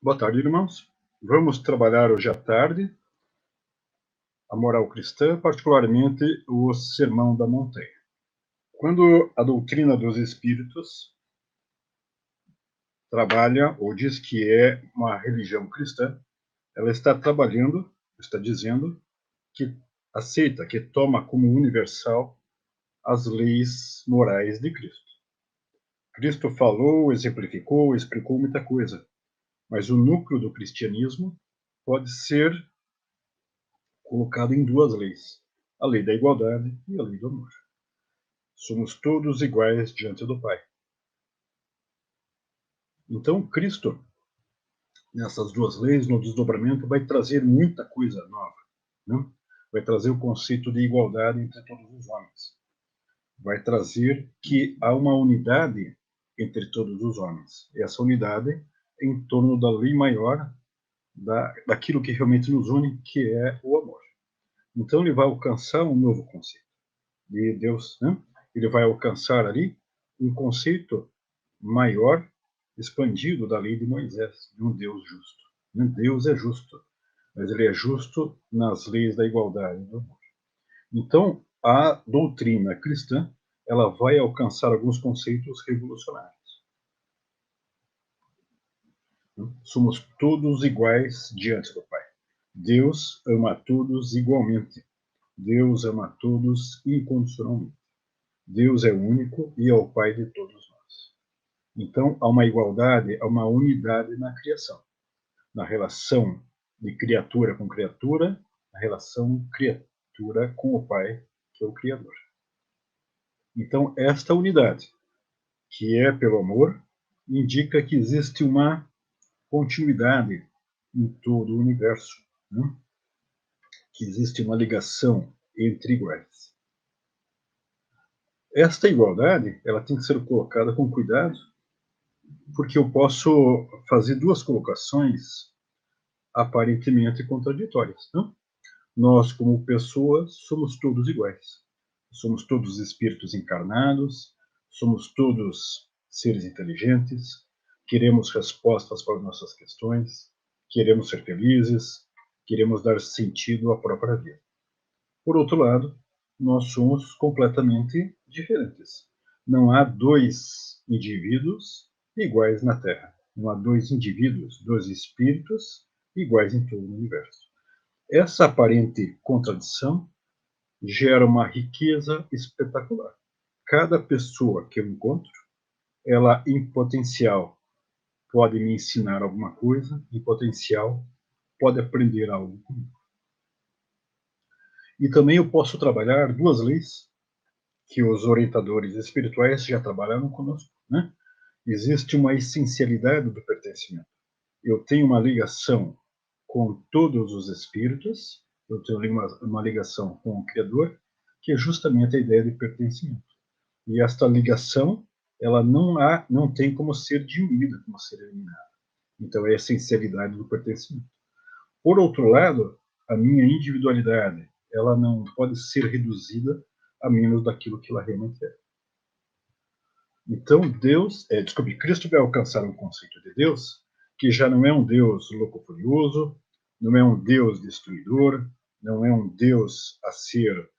Boa tarde, irmãos. Vamos trabalhar hoje à tarde a moral cristã, particularmente o Sermão da Montanha. Quando a doutrina dos espíritos trabalha ou diz que é uma religião cristã, ela está trabalhando, está dizendo que aceita, que toma como universal as leis morais de Cristo. Cristo falou, exemplificou, explicou muita coisa, mas o núcleo do cristianismo pode ser colocado em duas leis: a lei da igualdade e a lei do amor. Somos todos iguais diante do Pai. Então, Cristo, nessas duas leis, no desdobramento, vai trazer muita coisa nova. Né? Vai trazer o conceito de igualdade entre todos os homens. Vai trazer que há uma unidade entre todos os homens. E essa unidade é em torno da lei maior, daquilo que realmente nos une, que é o amor. Então, ele vai alcançar um novo conceito de Deus, né? Ele vai alcançar ali um conceito maior, expandido da lei de Moisés, de um Deus justo. Deus é justo, mas ele é justo nas leis da igualdade e do amor. Então, a doutrina cristã, ela vai alcançar alguns conceitos revolucionários. Somos todos iguais diante do Pai. Deus ama a todos igualmente. Deus ama a todos incondicionalmente. Deus é único e é o Pai de todos nós. Então, há uma igualdade, há uma unidade na criação, na relação de criatura com criatura, na relação criatura com o Pai, que é o Criador. Então, esta unidade, que é pelo amor, indica que existe uma continuidade em todo o universo, né? Que existe uma ligação entre iguais. Esta igualdade, ela tem que ser colocada com cuidado, porque eu posso fazer duas colocações aparentemente contraditórias. Não? Nós, como pessoas, somos todos iguais. Somos todos espíritos encarnados, somos todos seres inteligentes, queremos respostas para nossas questões, queremos ser felizes, queremos dar sentido à própria vida. Por outro lado, nós somos completamente diferentes. Não há dois indivíduos iguais na Terra. Não há dois indivíduos, dois espíritos iguais em todo o universo. Essa aparente contradição gera uma riqueza espetacular. Cada pessoa que eu encontro, ela em potencial pode me ensinar alguma coisa, em potencial pode aprender algo comigo. E também eu posso trabalhar duas leis que os orientadores espirituais já trabalharam conosco, né? Existe uma essencialidade do pertencimento. Eu tenho uma ligação com todos os espíritos, eu tenho uma ligação com o Criador, que é justamente a ideia de pertencimento. E esta ligação, ela não tem como ser diluída, como ser eliminada. Então, é a essencialidade do pertencimento. Por outro lado, a minha individualidade, ela não pode ser reduzida a menos daquilo que ela realmente é. Então, Cristo vai alcançar um conceito de Deus que já não é um Deus louco furioso, não é um Deus destruidor, não é um Deus a ser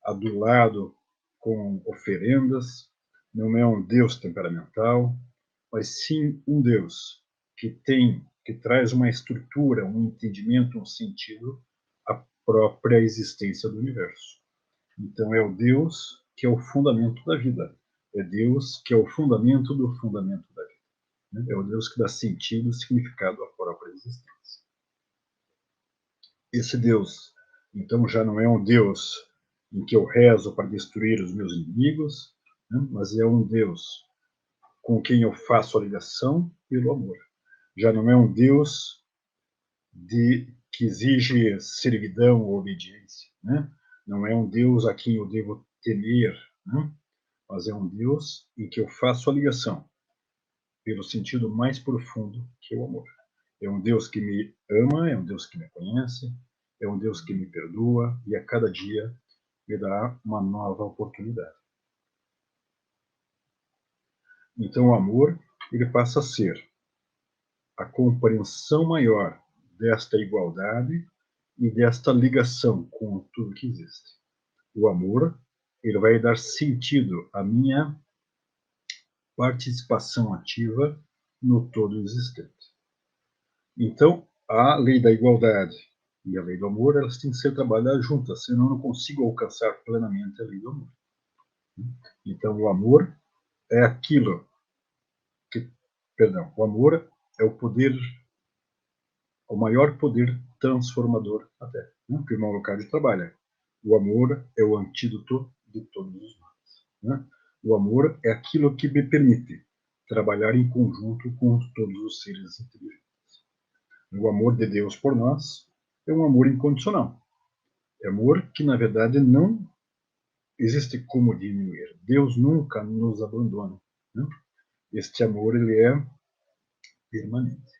adulado com oferendas, não é um Deus temperamental, mas sim um Deus que traz uma estrutura, um entendimento, um sentido à própria existência do universo. Então é o Deus que é o fundamento da vida. É Deus que é o fundamento do fundamento da vida. É o Deus que dá sentido e significado à própria existência. Esse Deus, então, já não é um Deus em que eu rezo para destruir os meus inimigos, né? Mas é um Deus com quem eu faço a ligação pelo amor. Já não é um Deus que exige servidão ou obediência, né? Não é um Deus a quem eu devo temer, né? Mas é um Deus em que eu faço a ligação pelo sentido mais profundo que é o amor. É um Deus que me ama, é um Deus que me conhece, é um Deus que me perdoa e a cada dia me dá uma nova oportunidade. Então o amor, ele passa a ser a compreensão maior desta igualdade e desta ligação com tudo que existe. O amor, ele vai dar sentido à minha participação ativa no todo existente. Então, a lei da igualdade e a lei do amor, elas têm que ser trabalhadas juntas, senão eu não consigo alcançar plenamente a lei do amor. Então, o amor é aquilo que, perdão, o amor é o poder, o maior poder transformador da Terra, né? Que o irmão Leocádio trabalha. O amor é o antídoto de todos os males, né? O amor é aquilo que me permite trabalhar em conjunto com todos os seres inteligentes. O amor de Deus por nós é um amor incondicional. É amor que, na verdade, não existe como diminuir. Deus nunca nos abandona, né? Este amor, ele é permanente.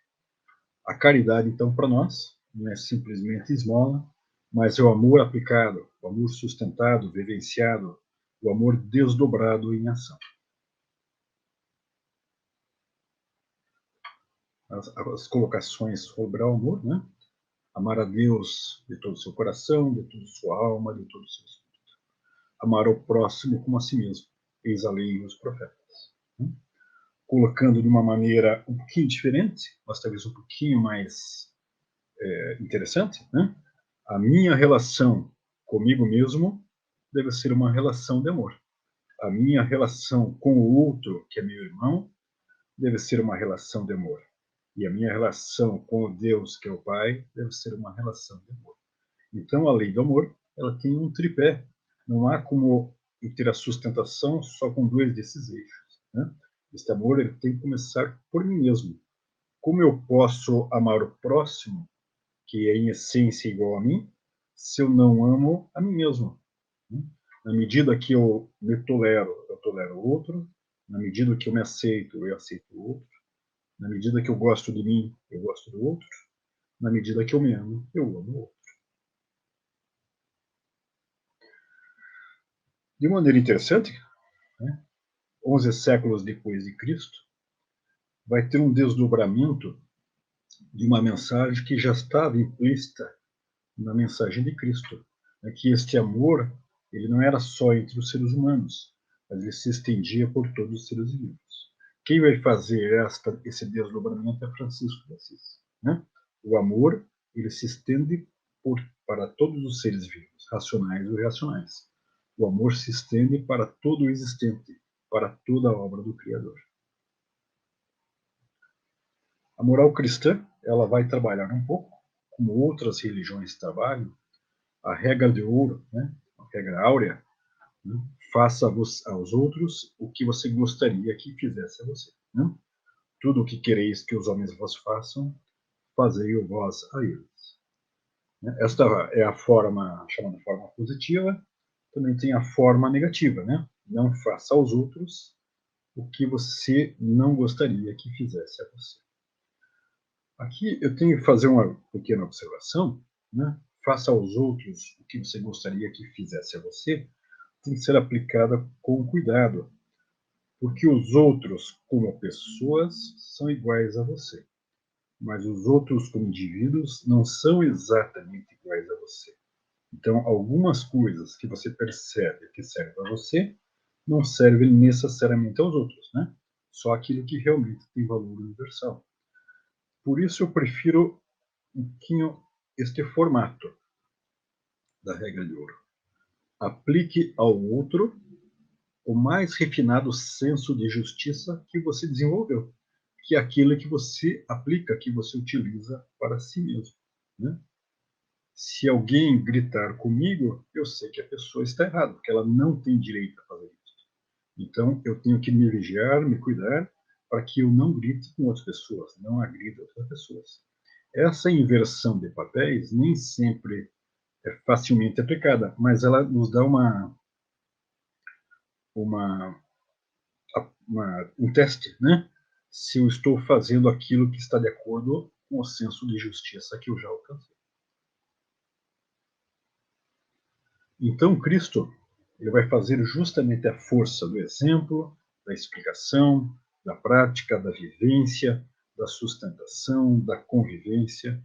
A caridade, então, para nós, não é simplesmente esmola, mas é o amor aplicado, o amor sustentado, vivenciado, o amor desdobrado em ação. As colocações sobre o amor, né? Amar a Deus de todo o seu coração, de toda a sua alma, de todo o seu espírito. Amar o próximo como a si mesmo. Eis a lei e os profetas. Né? Colocando de uma maneira um pouquinho diferente, mas talvez um pouquinho mais interessante, né? A minha relação comigo mesmo deve ser uma relação de amor. A minha relação com o outro, que é meu irmão, deve ser uma relação de amor. E a minha relação com o Deus, que é o Pai, deve ser uma relação de amor. Então, a lei do amor, ela tem um tripé. Não há como ter a sustentação só com dois desses eixos, né? Este amor, ele tem que começar por mim mesmo. Como eu posso amar o próximo, que é em essência igual a mim, se eu não amo a mim mesmo? Na medida que eu me tolero, eu tolero o outro. Na medida que eu me aceito, eu aceito o outro. Na medida que eu gosto de mim, eu gosto do outro. Na medida que eu me amo, eu amo o outro. De maneira interessante, né, 11 séculos depois de Cristo, vai ter um desdobramento de uma mensagem que já estava implícita na mensagem de Cristo, né, que este amor, ele não era só entre os seres humanos, mas ele se estendia por todos os seres vivos. Quem vai fazer esse desdobramento é Francisco de Assis, né? O amor, ele se estende para todos os seres vivos, racionais ou irracionais. O amor se estende para todo o existente, para toda a obra do Criador. A moral cristã, ela vai trabalhar um pouco, como outras religiões trabalham, a regra de ouro, né? A regra áurea, né? Faça aos outros o que você gostaria que fizesse a você, né? Tudo o que quereis que os homens vos façam, fazei-o vós a eles. Esta é a forma, chamada forma positiva. Também tem a forma negativa, né? Não faça aos outros o que você não gostaria que fizesse a você. Aqui eu tenho que fazer uma pequena observação, né? Faça aos outros o que você gostaria que fizesse a você, tem que ser aplicada com cuidado, porque os outros, como pessoas, são iguais a você, mas os outros, como indivíduos, não são exatamente iguais a você. Então, algumas coisas que você percebe que servem a você, não servem necessariamente aos outros, né? Só aquilo que realmente tem valor universal. Por isso, eu prefiro um pouquinho este formato da regra de ouro. Aplique ao outro o mais refinado senso de justiça que você desenvolveu, que é aquilo que você aplica, que você utiliza para si mesmo, né? Se alguém gritar comigo, eu sei que a pessoa está errada, porque ela não tem direito a fazer isso. Então, eu tenho que me vigiar, me cuidar, para que eu não grite com outras pessoas, não agrida outras pessoas. Essa inversão de papéis nem sempre é facilmente aplicada, mas ela nos dá uma, um teste, né? Se eu estou fazendo aquilo que está de acordo com o senso de justiça que eu já alcancei. Então, Cristo, ele vai fazer justamente a força do exemplo, da explicação, da prática, da vivência, da sustentação, da convivência,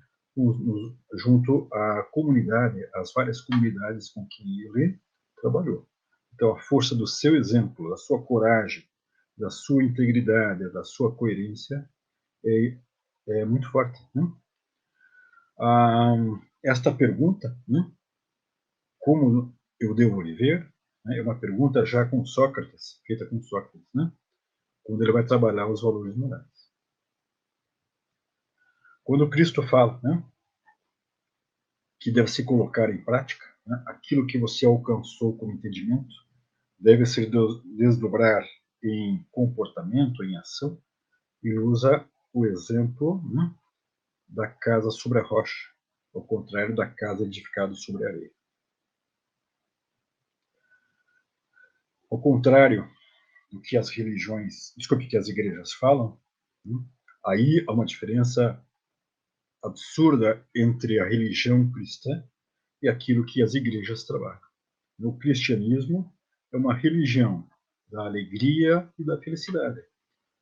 junto à comunidade, às várias comunidades com que ele trabalhou. Então, a força do seu exemplo, da sua coragem, da sua integridade, da sua coerência é muito forte. Né? Esta pergunta, né, como eu devo viver, né, é uma pergunta já com Sócrates, feita com Sócrates, né, quando ele vai trabalhar os valores morais. Quando Cristo fala, né, que deve se colocar em prática, né, aquilo que você alcançou como entendimento deve se desdobrar em comportamento, em ação, e usa o exemplo, né, da casa sobre a rocha, ao contrário da casa edificada sobre a areia. Ao contrário do que as religiões, desculpe, que as igrejas falam, né, aí há uma diferença absurda entre a religião cristã e aquilo que as igrejas trabalham. No cristianismo, é uma religião da alegria e da felicidade,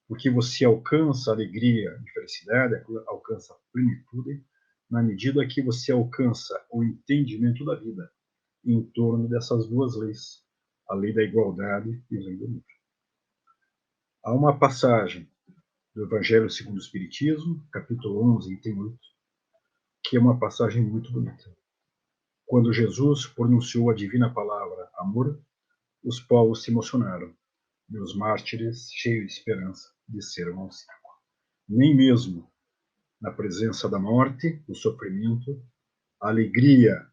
porque você alcança alegria e felicidade, alcança plenitude, na medida que você alcança o entendimento da vida em torno dessas duas leis, a lei da igualdade e a lei do amor. Há uma passagem do Evangelho segundo o Espiritismo, capítulo 11, item 8, que é uma passagem muito bonita. Quando Jesus pronunciou a divina palavra amor, os povos se emocionaram, e os mártires, cheios de esperança, desceram ao circo. Nem mesmo na presença da morte, do sofrimento, a alegria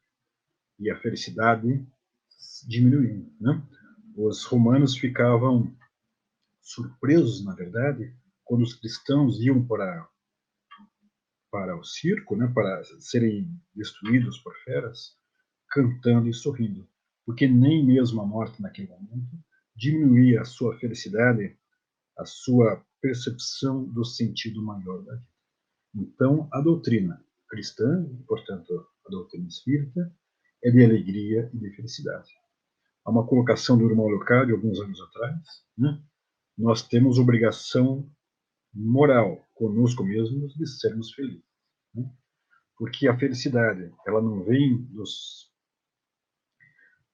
e a felicidade diminuíam. Né? Os romanos ficavam surpresos, na verdade, quando os cristãos iam para o circo, né, para serem destruídos por feras, cantando e sorrindo, porque nem mesmo a morte naquele momento diminuía a sua felicidade, a sua percepção do sentido maior da vida. Então, a doutrina cristã, portanto, a doutrina espírita, é de alegria e de felicidade. Há uma colocação do irmão Leocádio, alguns anos atrás, né? Nós temos obrigação moral conosco mesmos de sermos felizes. Né? Porque a felicidade, ela não vem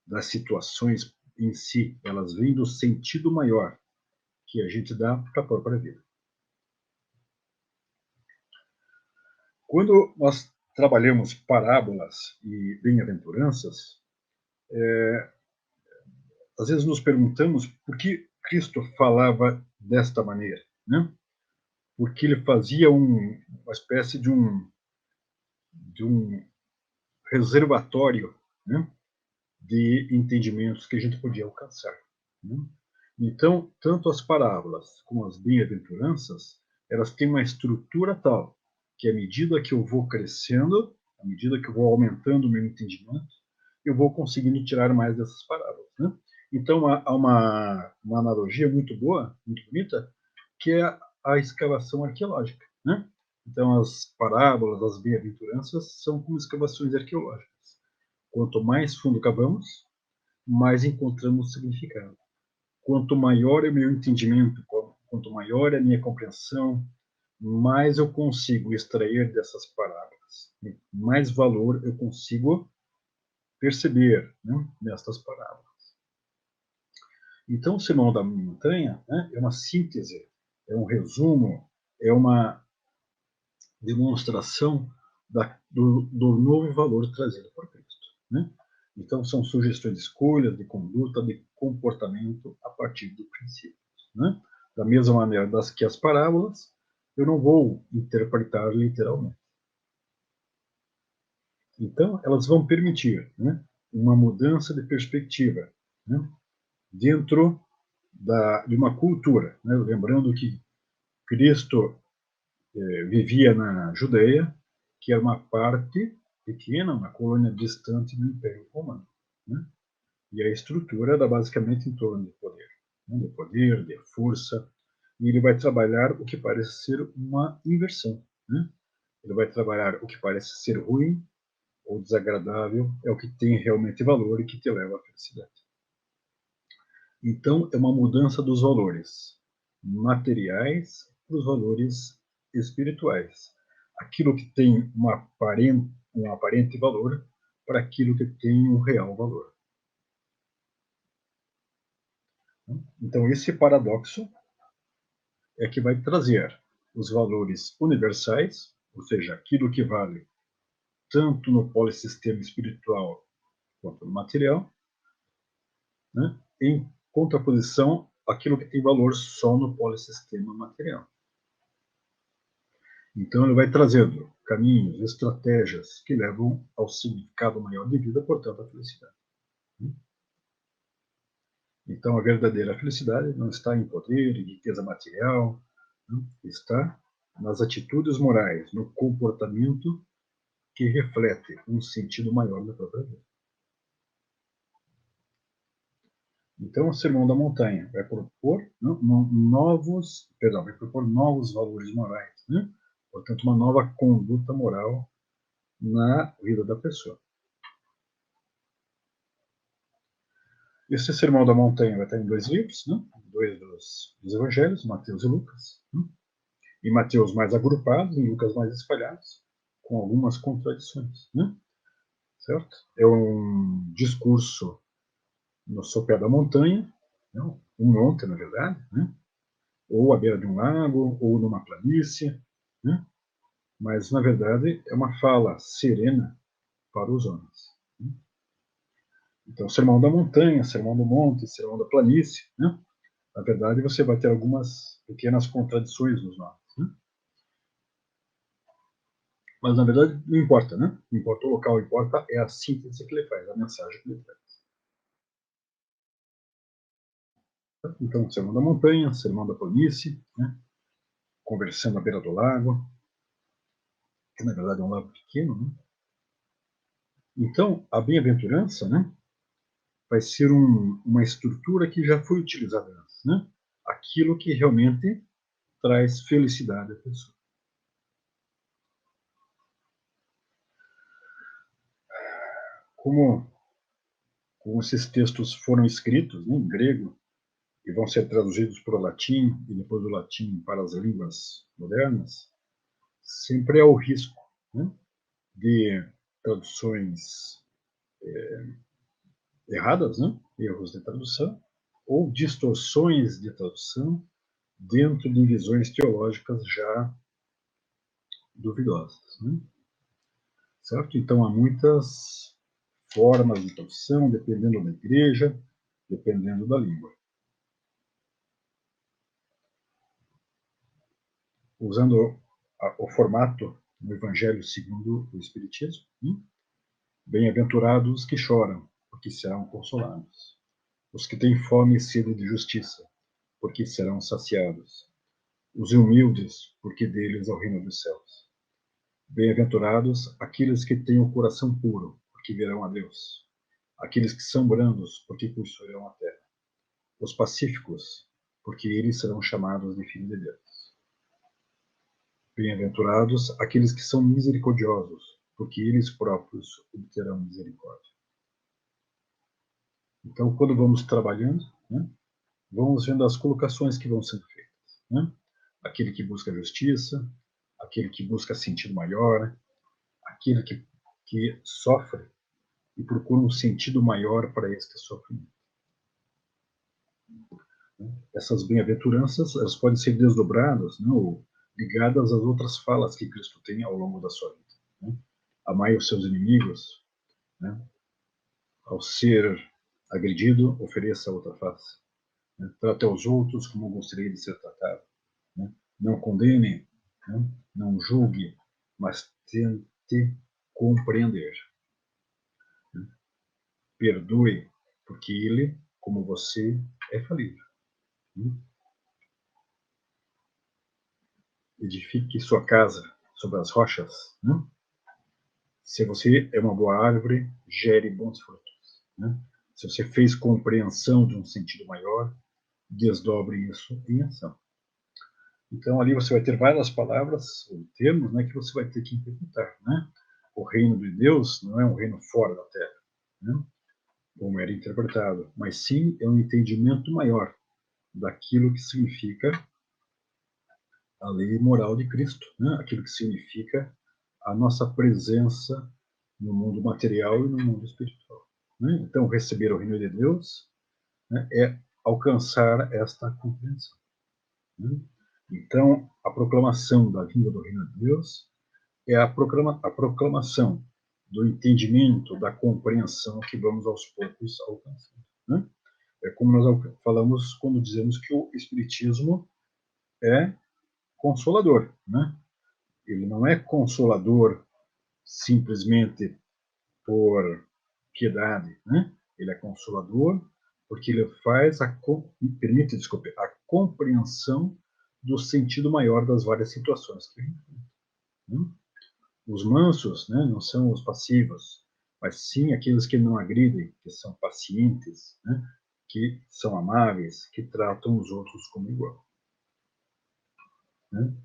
das situações em si, elas vêm do sentido maior que a gente dá para a própria vida. Quando nós trabalhamos parábolas e bem-aventuranças, às vezes nos perguntamos por que Cristo falava desta maneira, né? Porque ele fazia uma espécie de um reservatório, né, de entendimentos que a gente podia alcançar. Né? Então, tanto as parábolas como as bem-aventuranças, elas têm uma estrutura tal que, à medida que eu vou crescendo, à medida que eu vou aumentando o meu entendimento, eu vou conseguindo tirar mais dessas parábolas. Né? Então, há uma analogia muito boa, muito bonita, que é a escavação arqueológica. Né? Então, as parábolas, as bem-aventuranças, são como escavações arqueológicas. Quanto mais fundo cavamos, mais encontramos significado. Quanto maior é o meu entendimento, quanto maior é a minha compreensão, mais eu consigo extrair dessas parábolas, mais valor eu consigo perceber, né, nestas parábolas. Então, o Sermão da Montanha, né, é uma síntese, é um resumo, é uma demonstração do novo valor trazido por Cristo. Né? Então, são sugestões de escolha, de conduta, de comportamento a partir do princípio. Né? Da mesma maneira que as parábolas, eu não vou interpretar literalmente. Então, elas vão permitir, né, uma mudança de perspectiva, né, dentro de uma cultura. Né? Lembrando que Cristo vivia na Judeia, que era uma parte pequena, uma colônia distante do Império Romano. Né? E a estrutura era basicamente em torno de poder. Né? De poder, de força. E ele vai trabalhar o que parece ser uma inversão. Né? Ele vai trabalhar o que parece ser ruim ou desagradável, é o que tem realmente valor e que te leva à felicidade. Então, é uma mudança dos valores materiais para os valores espirituais. Aquilo que tem um aparente valor para aquilo que tem um real valor. Então, esse paradoxo é que vai trazer os valores universais, ou seja, aquilo que vale tanto no polissistema espiritual quanto no material, né, em contraposição àquilo que tem valor só no polissistema material. Então, ele vai trazendo caminhos, estratégias que levam ao significado maior de vida, portanto, à felicidade. Então, a verdadeira felicidade não está em poder, em riqueza material, não, está nas atitudes morais, no comportamento que reflete um sentido maior da própria vida. Então, o Sermão da Montanha vai propor novos valores morais, né? Portanto, uma nova conduta moral na vida da pessoa. Esse Sermão da Montanha vai estar em 2 livros, né? 2 dos evangelhos, Mateus e Lucas. Né? Em Mateus mais agrupados, em Lucas mais espalhados, com algumas contradições. Né? Certo? É um discurso no sopé da montanha, não, um monte, na verdade, né? Ou à beira de um lago, ou numa planície, né? Mas, na verdade, é uma fala serena para os homens. Né? Então, Sermão da Montanha, Sermão do Monte, Sermão da Planície, né? Na verdade, você vai ter algumas pequenas contradições nos nomes. Né? Mas, na verdade, não importa, né? Não importa o local, importa é a síntese que ele faz, a mensagem que ele traz. Então, Sermão da Montanha, Sermão da Planície, né? Conversando à beira do lago, que na verdade é um lago pequeno, né? Então, a bem-aventurança, né? Vai ser uma estrutura que já foi utilizada antes, né? Aquilo que realmente traz felicidade à pessoa. Como esses textos foram escritos, né, em grego e vão ser traduzidos para o latim e depois do latim para as línguas modernas, sempre há o risco, né, de traduções erradas, né, erros de tradução, ou distorções de tradução dentro de visões teológicas já duvidosas. Né? Certo? Então, há muitas formas de tradução, dependendo da igreja, dependendo da língua. Usando o formato do Evangelho segundo o Espiritismo, bem-aventurados os que choram, porque serão consolados. Os que têm fome e sede de justiça, porque serão saciados. Os humildes, porque deles é o reino dos céus. Bem-aventurados aqueles que têm o coração puro, porque verão a Deus. Aqueles que são brandos, porque possuirão a terra. Os pacíficos, porque eles serão chamados de filhos de Deus. Bem-aventurados aqueles que são misericordiosos, porque eles próprios obterão misericórdia. Então, quando vamos trabalhando, né, vamos vendo as colocações que vão sendo feitas. Né? Aquele que busca justiça, aquele que busca sentido maior, aquele que sofre e procura um sentido maior para este sofrimento. Essas bem-aventuranças, elas podem ser desdobradas, né, ou ligadas às outras falas que Cristo tem ao longo da sua vida. Né? Amai os seus inimigos, né? Ao ser agredido, ofereça outra face. Né? Trate os outros como gostaria de ser tratado. Né? Não condene, né? Não julgue, mas tente compreender. Né? Perdoe, porque ele, como você, é falível. Né? Edifique sua casa sobre as rochas. Né? Se você é uma boa árvore, gere bons frutos. Né? Se você fez compreensão de um sentido maior, desdobre isso em ação. Então, ali você vai ter várias palavras, ou termos, né, que você vai ter que interpretar. Né? O reino de Deus não é um reino fora da Terra, né? Como era interpretado, mas sim é um entendimento maior daquilo que significa a lei moral de Cristo, né? Aquilo que significa a nossa presença no mundo material e no mundo espiritual. Né? Então, receber o reino de Deus, né, é alcançar esta compreensão. Né? Então, a proclamação da vinda do reino de Deus é a proclamação do entendimento, da compreensão que vamos aos poucos alcançando. Né? É como nós falamos quando dizemos que o Espiritismo é consolador. Né? Ele não é consolador simplesmente por piedade. Né? Ele é consolador porque ele faz permite, desculpe, a compreensão do sentido maior das várias situações que a gente tem. Né? Os mansos, né, não são os passivos, mas sim aqueles que não agridem, que são pacientes, né, que são amáveis, que tratam os outros como igual. Né?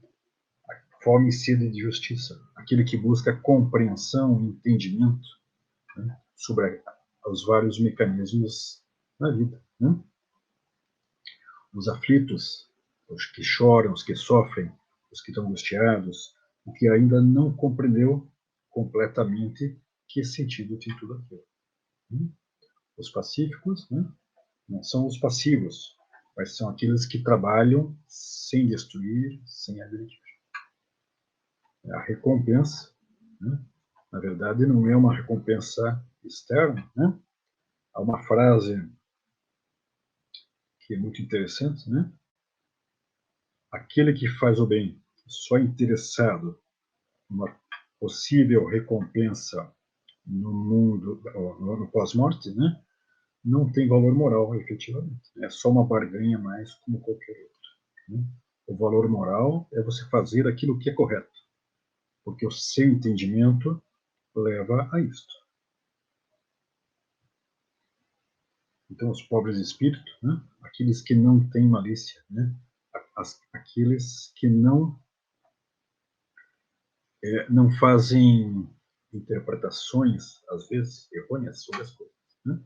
Fome e sede de justiça, aquele que busca compreensão e entendimento, né, sobre os vários mecanismos da vida. Né? Os aflitos, os que choram, os que sofrem, os que estão angustiados, o que ainda não compreendeu completamente que sentido tem tudo aquilo. Os pacíficos, né, não são os passivos, mas são aqueles que trabalham sem destruir, sem agredir. A recompensa, né, na verdade, não é uma recompensa externa. Né? Há uma frase que é muito interessante, né? Aquele que faz o bem só interessado numa possível recompensa no mundo, no pós-morte, né? Não tem valor moral, efetivamente. É só uma barganha mais como qualquer outra. Né? O valor moral é você fazer aquilo que é correto, porque o seu entendimento leva a isto. Então, os pobres de espírito, né? Aqueles que não têm malícia, né? Aqueles que não fazem interpretações, às vezes, errôneas sobre as coisas. Né?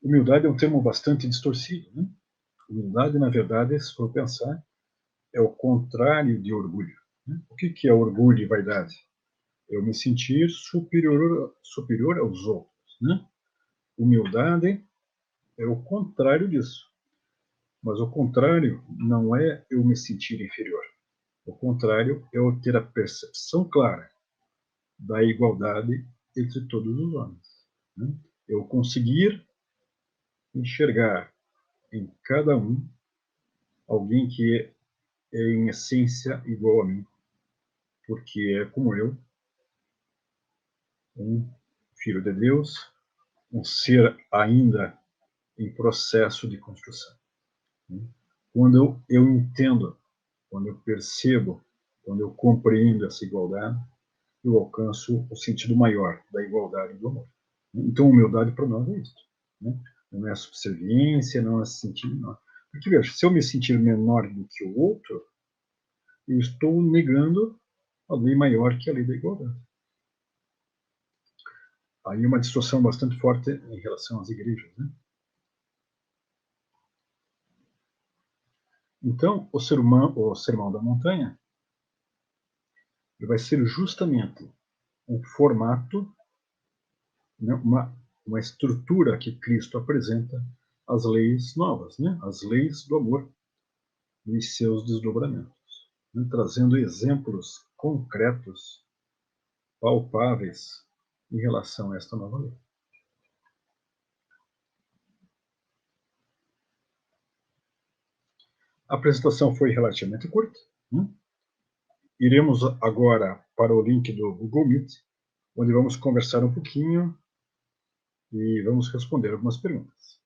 Humildade é um termo bastante distorcido. Né? Humildade, na verdade, se for pensar, é o contrário de orgulho. Né? O que é orgulho e vaidade? Eu me sentir superior aos outros. Né? Humildade é o contrário disso. Mas o contrário não é eu me sentir inferior. O contrário é eu ter a percepção clara da igualdade entre todos os homens. Né? Eu conseguir enxergar em cada um alguém que é em essência igual a mim, porque é como eu, um filho de Deus, um ser ainda em processo de construção. Quando eu entendo, quando eu percebo, quando eu compreendo essa igualdade, eu alcanço o sentido maior da igualdade e do amor. Então, humildade para nós é isso. Né? Não é a subserviência, não é se sentir menor. Porque, veja, se eu me sentir menor do que o outro, eu estou negando a lei maior que a lei da igualdade. Aí uma distorção bastante forte em relação às igrejas. Né? Então, o Sermão da Montanha vai ser justamente um formato, né, uma estrutura que Cristo apresenta às leis novas, né, as leis do amor e seus desdobramentos, né, trazendo exemplos concretos, palpáveis em relação a esta nova lei. A apresentação foi relativamente curta. Né? Iremos agora para o link do Google Meet, onde vamos conversar um pouquinho e vamos responder algumas perguntas.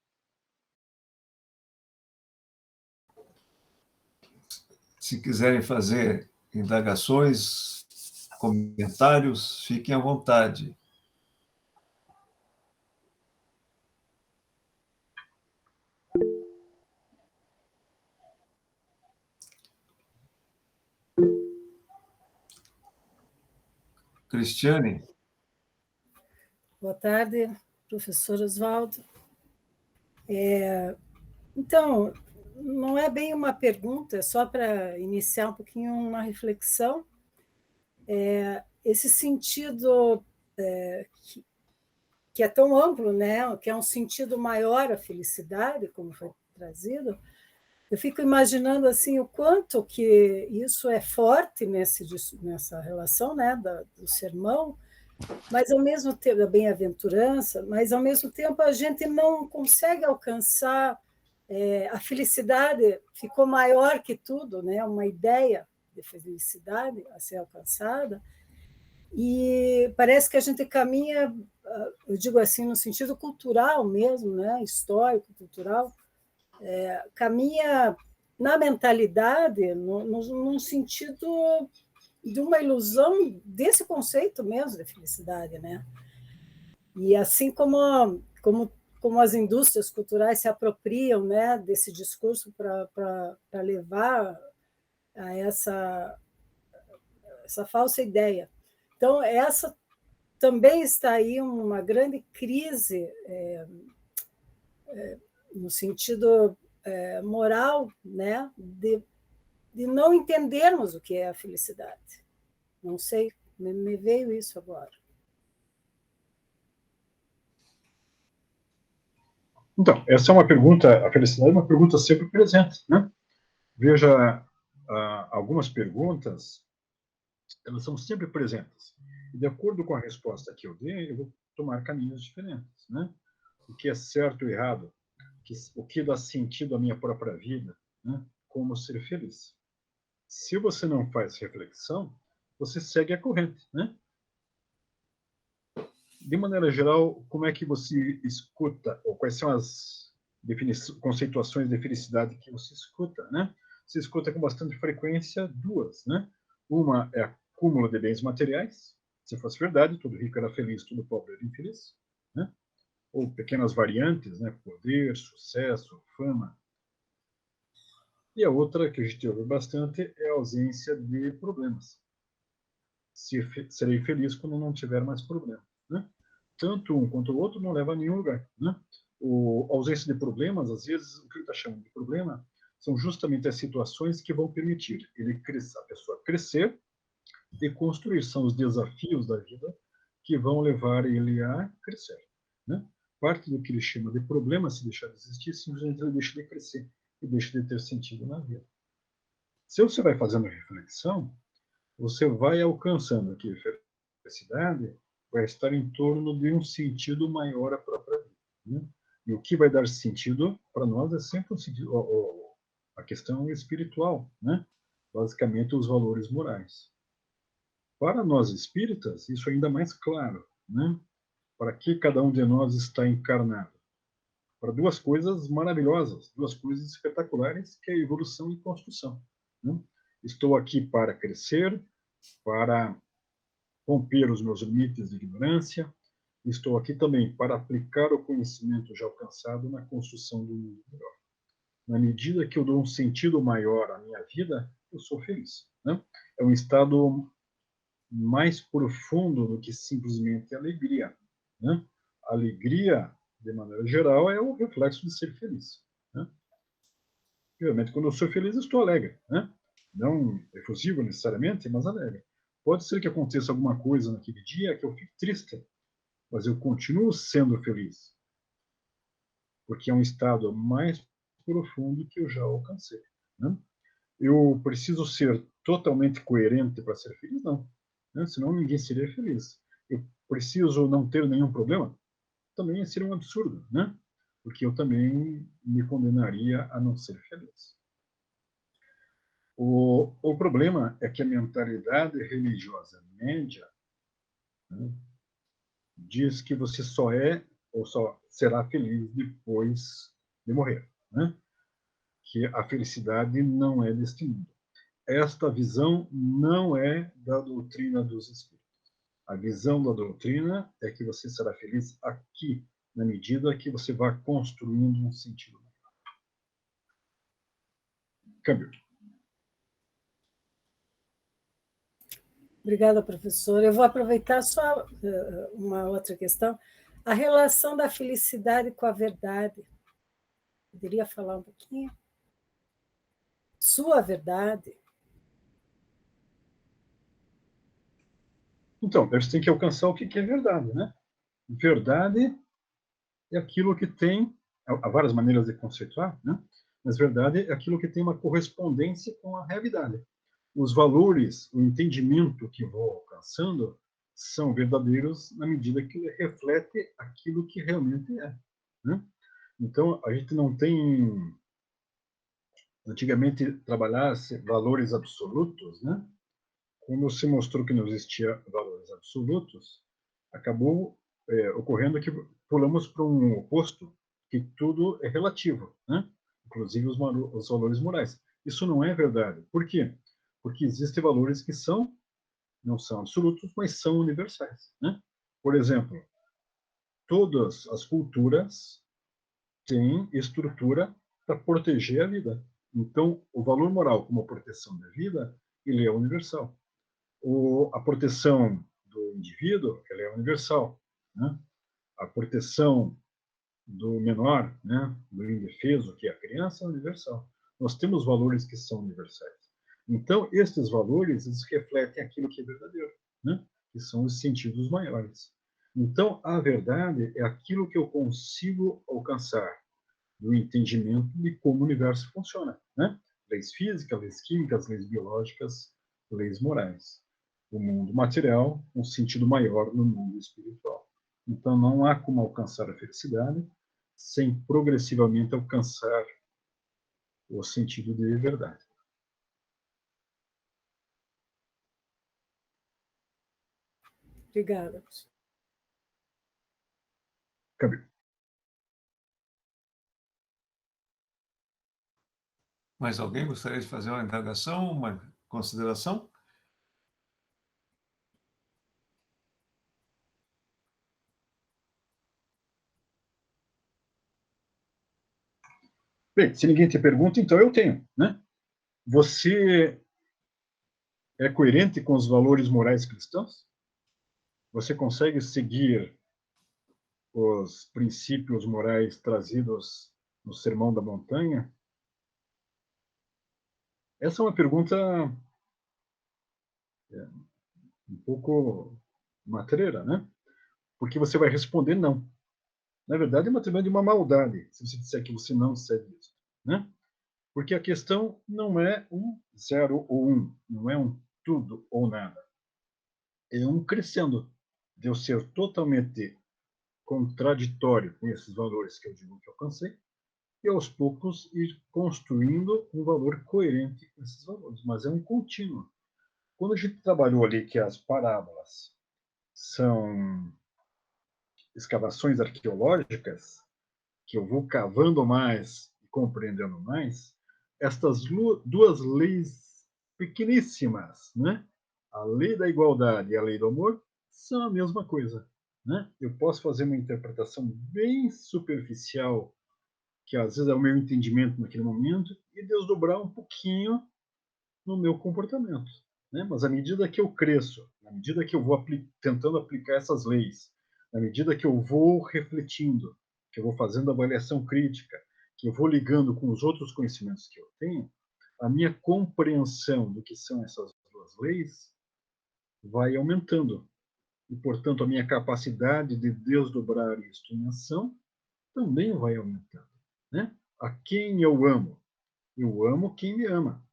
Se quiserem fazer indagações, comentários, fiquem à vontade. Cristiane? Boa tarde, professor Oswaldo. Então, não é bem uma pergunta, é só para iniciar um pouquinho uma reflexão. Esse sentido que é tão amplo, né? Que é um sentido maior a felicidade, como foi trazido, eu fico imaginando assim o quanto que isso é forte nessa relação, né, do sermão, mas ao mesmo tempo da bem-aventurança, mas ao mesmo tempo a gente não consegue alcançar a felicidade, ficou maior que tudo, né? Uma ideia de felicidade a ser alcançada, e parece que a gente caminha, eu digo assim, no sentido cultural mesmo, né? Histórico, cultural, caminha na mentalidade, num sentido de uma ilusão desse conceito mesmo de felicidade, né? E assim como as indústrias culturais se apropriam, né, desse discurso para levar a essa falsa ideia. Então, essa também está aí uma grande crise no sentido moral, né, de não entendermos o que é a felicidade. Não sei, me veio isso agora. Então, essa é uma pergunta, a felicidade é uma pergunta sempre presente, né? Veja, algumas perguntas, elas são sempre presentes. E de acordo com a resposta que eu dei, eu vou tomar caminhos diferentes, né? O que é certo ou errado, o que dá sentido à minha própria vida, né? Como ser feliz. Se você não faz reflexão, você segue a corrente, né? De maneira geral, como é que você escuta, ou quais são as conceituações de felicidade que você escuta, né? Você escuta com bastante frequência duas, né? Uma é acúmulo de bens materiais. Se fosse verdade, todo rico era feliz, todo pobre era infeliz, né? Ou pequenas variantes, né? Poder, sucesso, fama. E a outra, que a gente ouve bastante, é a ausência de problemas. Serei feliz quando não tiver mais problema, né? Tanto um quanto o outro não leva a nenhum lugar, né? A ausência de problemas, às vezes, o que ele está chamando de problema são justamente as situações que vão permitir a pessoa crescer e construir. São os desafios da vida que vão levar ele a crescer, né? Parte do que ele chama de problema, se deixar de existir, simplesmente ele deixa de crescer e deixa de ter sentido na vida. Se você vai fazendo reflexão, você vai alcançando que a felicidade vai estar em torno de um sentido maior à própria vida, né? E o que vai dar sentido para nós é sempre a questão espiritual, né? Basicamente os valores morais. Para nós espíritas, isso é ainda mais claro, né? Para que cada um de nós está encarnado? Para duas coisas maravilhosas, duas coisas espetaculares, que é a evolução e construção, né? Estou aqui para crescer, para romper os meus limites de ignorância. Estou aqui também para aplicar o conhecimento já alcançado na construção do mundo melhor. Na medida que eu dou um sentido maior à minha vida, eu sou feliz, né? É um estado mais profundo do que simplesmente alegria, né? Alegria, de maneira geral, é o reflexo de ser feliz, né? Realmente, quando eu sou feliz, eu estou alegre, né? Não efusivo necessariamente, mas alegre. Pode ser que aconteça alguma coisa naquele dia que eu fique triste, mas eu continuo sendo feliz, porque é um estado mais profundo que eu já alcancei, né? Eu preciso ser totalmente coerente para ser feliz? Não, né? Senão ninguém seria feliz. Eu preciso não ter nenhum problema? Também seria um absurdo, né? Porque eu também me condenaria a não ser feliz. O problema é que a mentalidade religiosa média, né, diz que você só é ou só será feliz depois de morrer, né? Que a felicidade não é deste mundo. Esta visão não é da doutrina dos espíritos. A visão da doutrina é que você será feliz aqui, na medida que você vá construindo um sentido. Câmbio. Obrigada, professor. Eu vou aproveitar só uma outra questão. A relação da felicidade com a verdade. Poderia falar um pouquinho? sua verdade? Então, a gente tem que alcançar o que é verdade, né? Verdade é aquilo que tem, há várias maneiras de conceituar, né? Mas verdade é aquilo que tem uma correspondência com a realidade. Os valores, o entendimento que vou alcançando são verdadeiros na medida que reflete aquilo que realmente é, né? Então, a gente não tem, antigamente, trabalhar-se valores absolutos, né? Quando se mostrou que não existia valores absolutos, acabou ocorrendo que pulamos para um oposto, que tudo é relativo, né? Inclusive os valores morais. Isso não é verdade. Por quê? Porque existem valores que não são absolutos, mas são universais, né? Por exemplo, todas as culturas têm estrutura para proteger a vida. Então, o valor moral como proteção da vida, ele é universal. A proteção do indivíduo, ela é universal, né? A proteção do menor, né, do indefeso, que é a criança, é universal. Nós temos valores que são universais. Então, estes valores, eles refletem aquilo que é verdadeiro, né? Que são os sentidos maiores. Então, a verdade é aquilo que eu consigo alcançar do entendimento de como o universo funciona, né? Leis físicas, leis químicas, leis biológicas, leis morais. O mundo material, um sentido maior no mundo espiritual. Então, não há como alcançar a felicidade sem progressivamente alcançar o sentido de verdade. Obrigada. Acabei. Mais alguém gostaria de fazer uma indagação, uma consideração? Bem, se ninguém te pergunta, então eu tenho, né? Você é coerente com os valores morais cristãos? Você consegue seguir os princípios morais trazidos no Sermão da Montanha? Essa é uma pergunta um pouco matreira, né? Porque você vai responder não. Na verdade, é uma tremenda de uma maldade se você disser que você não segue isso, né? Porque a questão não é um zero ou um, não é um tudo ou nada. É um crescendo de eu ser totalmente contraditório com esses valores que eu digo que eu alcancei e aos poucos ir construindo um valor coerente com esses valores. Mas é um contínuo. Quando a gente trabalhou ali que as parábolas são escavações arqueológicas, que eu vou cavando mais e compreendendo mais, estas duas leis pequeníssimas, né? A lei da igualdade e a lei do amor são a mesma coisa, né? Eu posso fazer uma interpretação bem superficial, que às vezes é o meu entendimento naquele momento, e desdobrar um pouquinho no meu comportamento, né? Mas à medida que eu cresço, na medida que eu vou tentando aplicar essas leis, na medida que eu vou refletindo, que eu vou fazendo avaliação crítica, que eu vou ligando com os outros conhecimentos que eu tenho, a minha compreensão do que são essas duas leis vai aumentando. E, portanto, a minha capacidade de desdobrar isto em ação também vai aumentando, né? A quem eu amo? Eu amo quem me ama.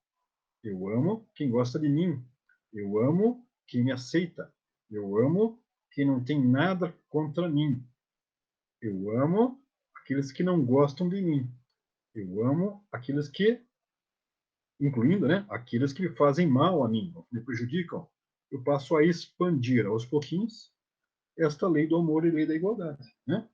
Eu amo quem gosta de mim. Eu amo quem me aceita. Eu amo quem não tem nada contra mim. Eu amo aqueles que não gostam de mim. Eu amo aqueles que, incluindo, né, aqueles que me fazem mal a mim, me prejudicam. Eu passo a expandir aos pouquinhos esta lei do amor e lei da igualdade, né?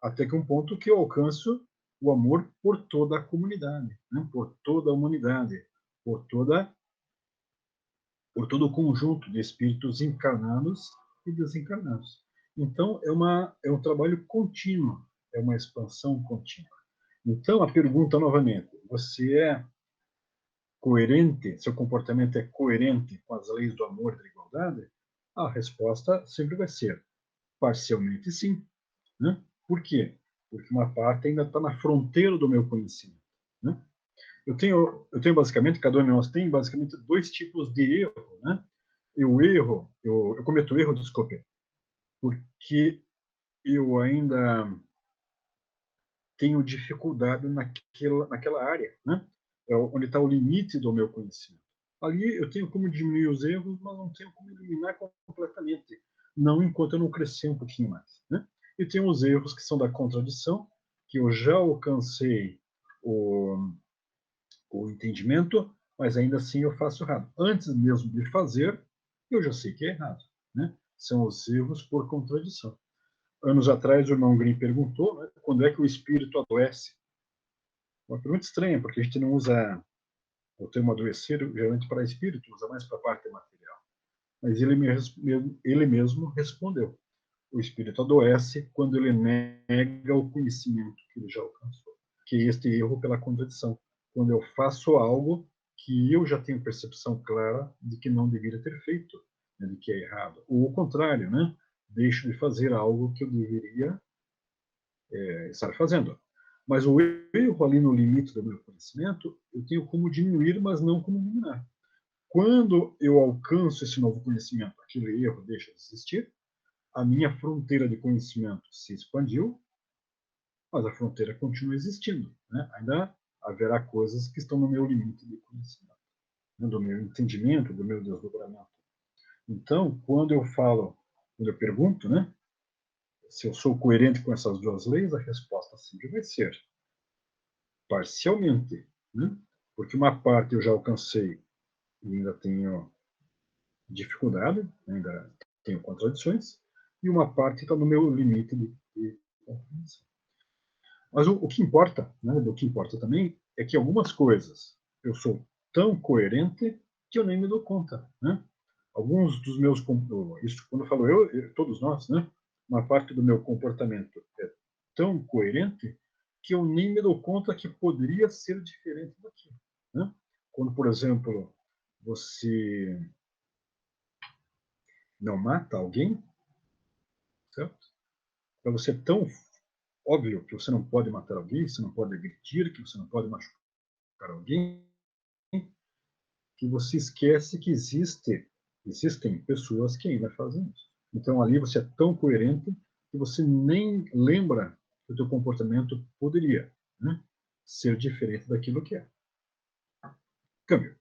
Até que um ponto que eu alcanço o amor por toda a comunidade, né? Por toda a humanidade, por todo o conjunto de espíritos encarnados e desencarnados. Então, é um trabalho contínuo, é uma expansão contínua. Então, a pergunta novamente: você é coerente? Seu comportamento é coerente com as leis do amor e da igualdade? A resposta sempre vai ser parcialmente sim, né? Por quê? Porque uma parte ainda está na fronteira do meu conhecimento, né? eu tenho basicamente, cada um de nós tem basicamente dois tipos de erro, né? Eu cometo erro, desculpe, porque eu ainda tenho dificuldade naquela área, né? É onde está o limite do meu conhecimento. Ali eu tenho como diminuir os erros, mas não tenho como eliminar completamente, não enquanto eu não crescer um pouquinho mais, né? E tem os erros que são da contradição, que eu já alcancei o entendimento, mas ainda assim eu faço errado. Antes mesmo de fazer, eu já sei que é errado, né? São os erros por contradição. Anos atrás, o irmão Grimm perguntou, né, quando é que o espírito adoece? Uma pergunta estranha, porque a gente não usa o termo adoecer geralmente para espírito, usa mais para a parte material. Mas ele mesmo respondeu. O espírito adoece quando ele nega o conhecimento que ele já alcançou, que é este erro pela contradição. Quando eu faço algo que eu já tenho percepção clara de que não deveria ter feito, né, de que é errado. Ou o contrário, né? Deixo de fazer algo que eu deveria estar fazendo. Mas o erro ali no limite do meu conhecimento, eu tenho como diminuir, mas não como eliminar. Quando eu alcanço esse novo conhecimento, aquele erro deixa de existir, a minha fronteira de conhecimento se expandiu, mas a fronteira continua existindo, né? Ainda haverá coisas que estão no meu limite de conhecimento, né? Do meu entendimento, do meu desdobramento. Então, quando eu pergunto, né, se eu sou coerente com essas duas leis, a resposta sempre vai ser parcialmente, né? Porque uma parte eu já alcancei e ainda tenho dificuldade, ainda tenho contradições, e uma parte está no meu limite de compreensão. Mas o que importa, né, o que importa também, é que algumas coisas eu sou tão coerente que eu nem me dou conta, né? Alguns dos meus, isso quando eu falo todos nós, né? Uma parte do meu comportamento é tão coerente que eu nem me dou conta que poderia ser diferente daquilo, né? Quando, por exemplo, você não mata alguém, certo? Para você é tão óbvio que você não pode matar alguém, que você não pode agredir, que você não pode machucar alguém, que você esquece que existem pessoas que ainda fazem isso. Então ali você é tão coerente que você nem lembra que o teu comportamento poderia, né, ser diferente daquilo que é. Câmbio.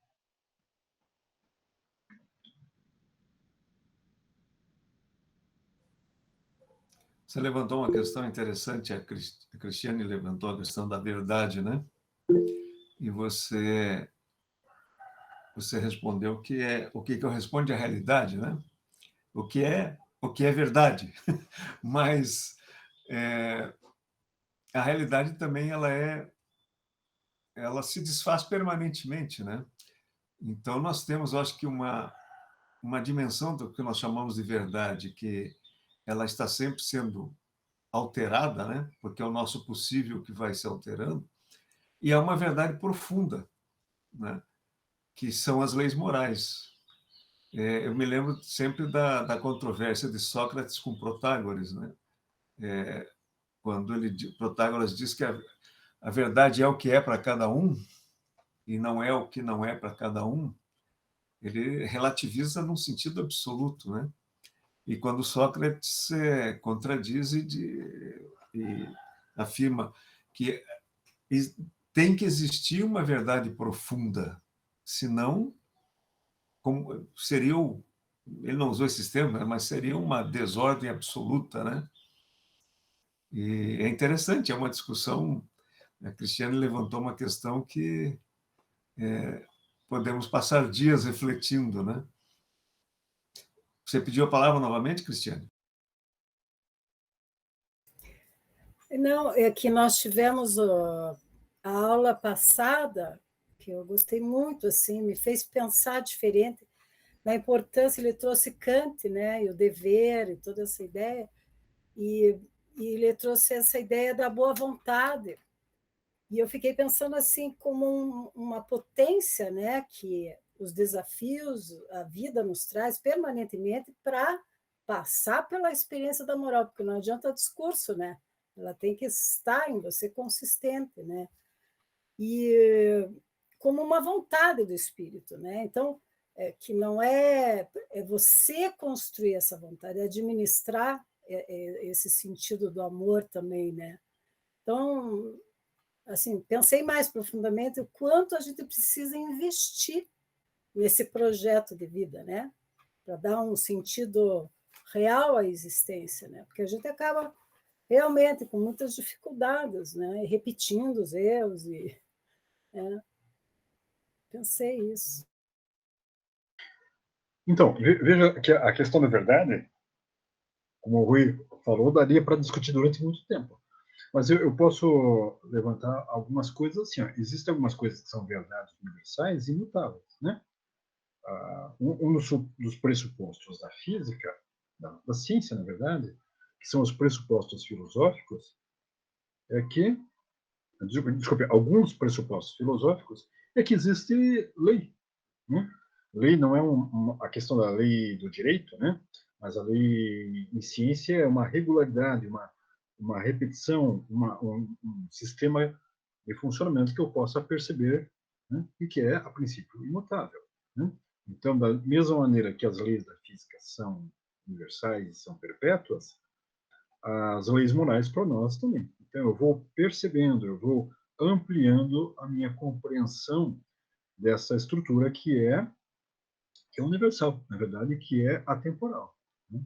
Você levantou uma questão interessante, a Cristiane levantou a questão da verdade, né? E você respondeu que é o que corresponde à realidade, né? O que é verdade. Mas a realidade também ela se desfaz permanentemente, né? Então nós temos, acho que uma dimensão do que nós chamamos de verdade, que ela está sempre sendo alterada, né? Porque é o nosso possível que vai se alterando, e é uma verdade profunda, né? Que são as leis morais. Eu me lembro sempre da controvérsia de Sócrates com Protágoras, né? Quando Protágoras diz que a verdade é o que é para cada um e não é o que não é para cada um, ele relativiza num sentido absoluto, né? E quando Sócrates contradiz e afirma que tem que existir uma verdade profunda, senão como seria ele não usou esses termos, mas seria uma desordem absoluta, né? E é interessante, é uma discussão. A Cristiane levantou uma questão que podemos passar dias refletindo, né? Você pediu a palavra novamente, Cristiane? Não, é que nós tivemos a aula passada, que eu gostei muito, assim, me fez pensar diferente na importância, ele trouxe Kant, né, e o dever, e toda essa ideia, e ele trouxe essa ideia da boa vontade. E eu fiquei pensando assim como uma potência, né, que os desafios, a vida nos traz permanentemente para passar pela experiência da moral, porque não adianta discurso, né? Ela tem que estar em você consistente, né? E como uma vontade do espírito, né? Então, que não é você construir essa vontade, é administrar esse sentido do amor também, né? Então, assim, pensei mais profundamente o quanto a gente precisa investir nesse projeto de vida, né? Para dar um sentido real à existência, né? Porque a gente acaba realmente com muitas dificuldades, né? E repetindo os erros pensei isso. Então, veja que a questão da verdade, como o Rui falou, daria para discutir durante muito tempo. Mas eu posso levantar algumas coisas assim. Ó. Existem algumas coisas que são verdades universais e imutáveis. Né? Um dos pressupostos da física, da ciência, na verdade, que são os pressupostos filosóficos, é que, desculpe, alguns pressupostos filosóficos, é que existe lei. Né? Lei não é a questão da lei do direito, né? Mas a lei em ciência é uma regularidade, uma repetição, um sistema de funcionamento que eu possa perceber, né? E que é, a princípio, imutável. Né? Então, da mesma maneira que as leis da física são universais, são perpétuas, as leis morais para nós também. Então, eu vou percebendo, eu vou ampliando a minha compreensão dessa estrutura que é universal, na verdade, que é atemporal. Né?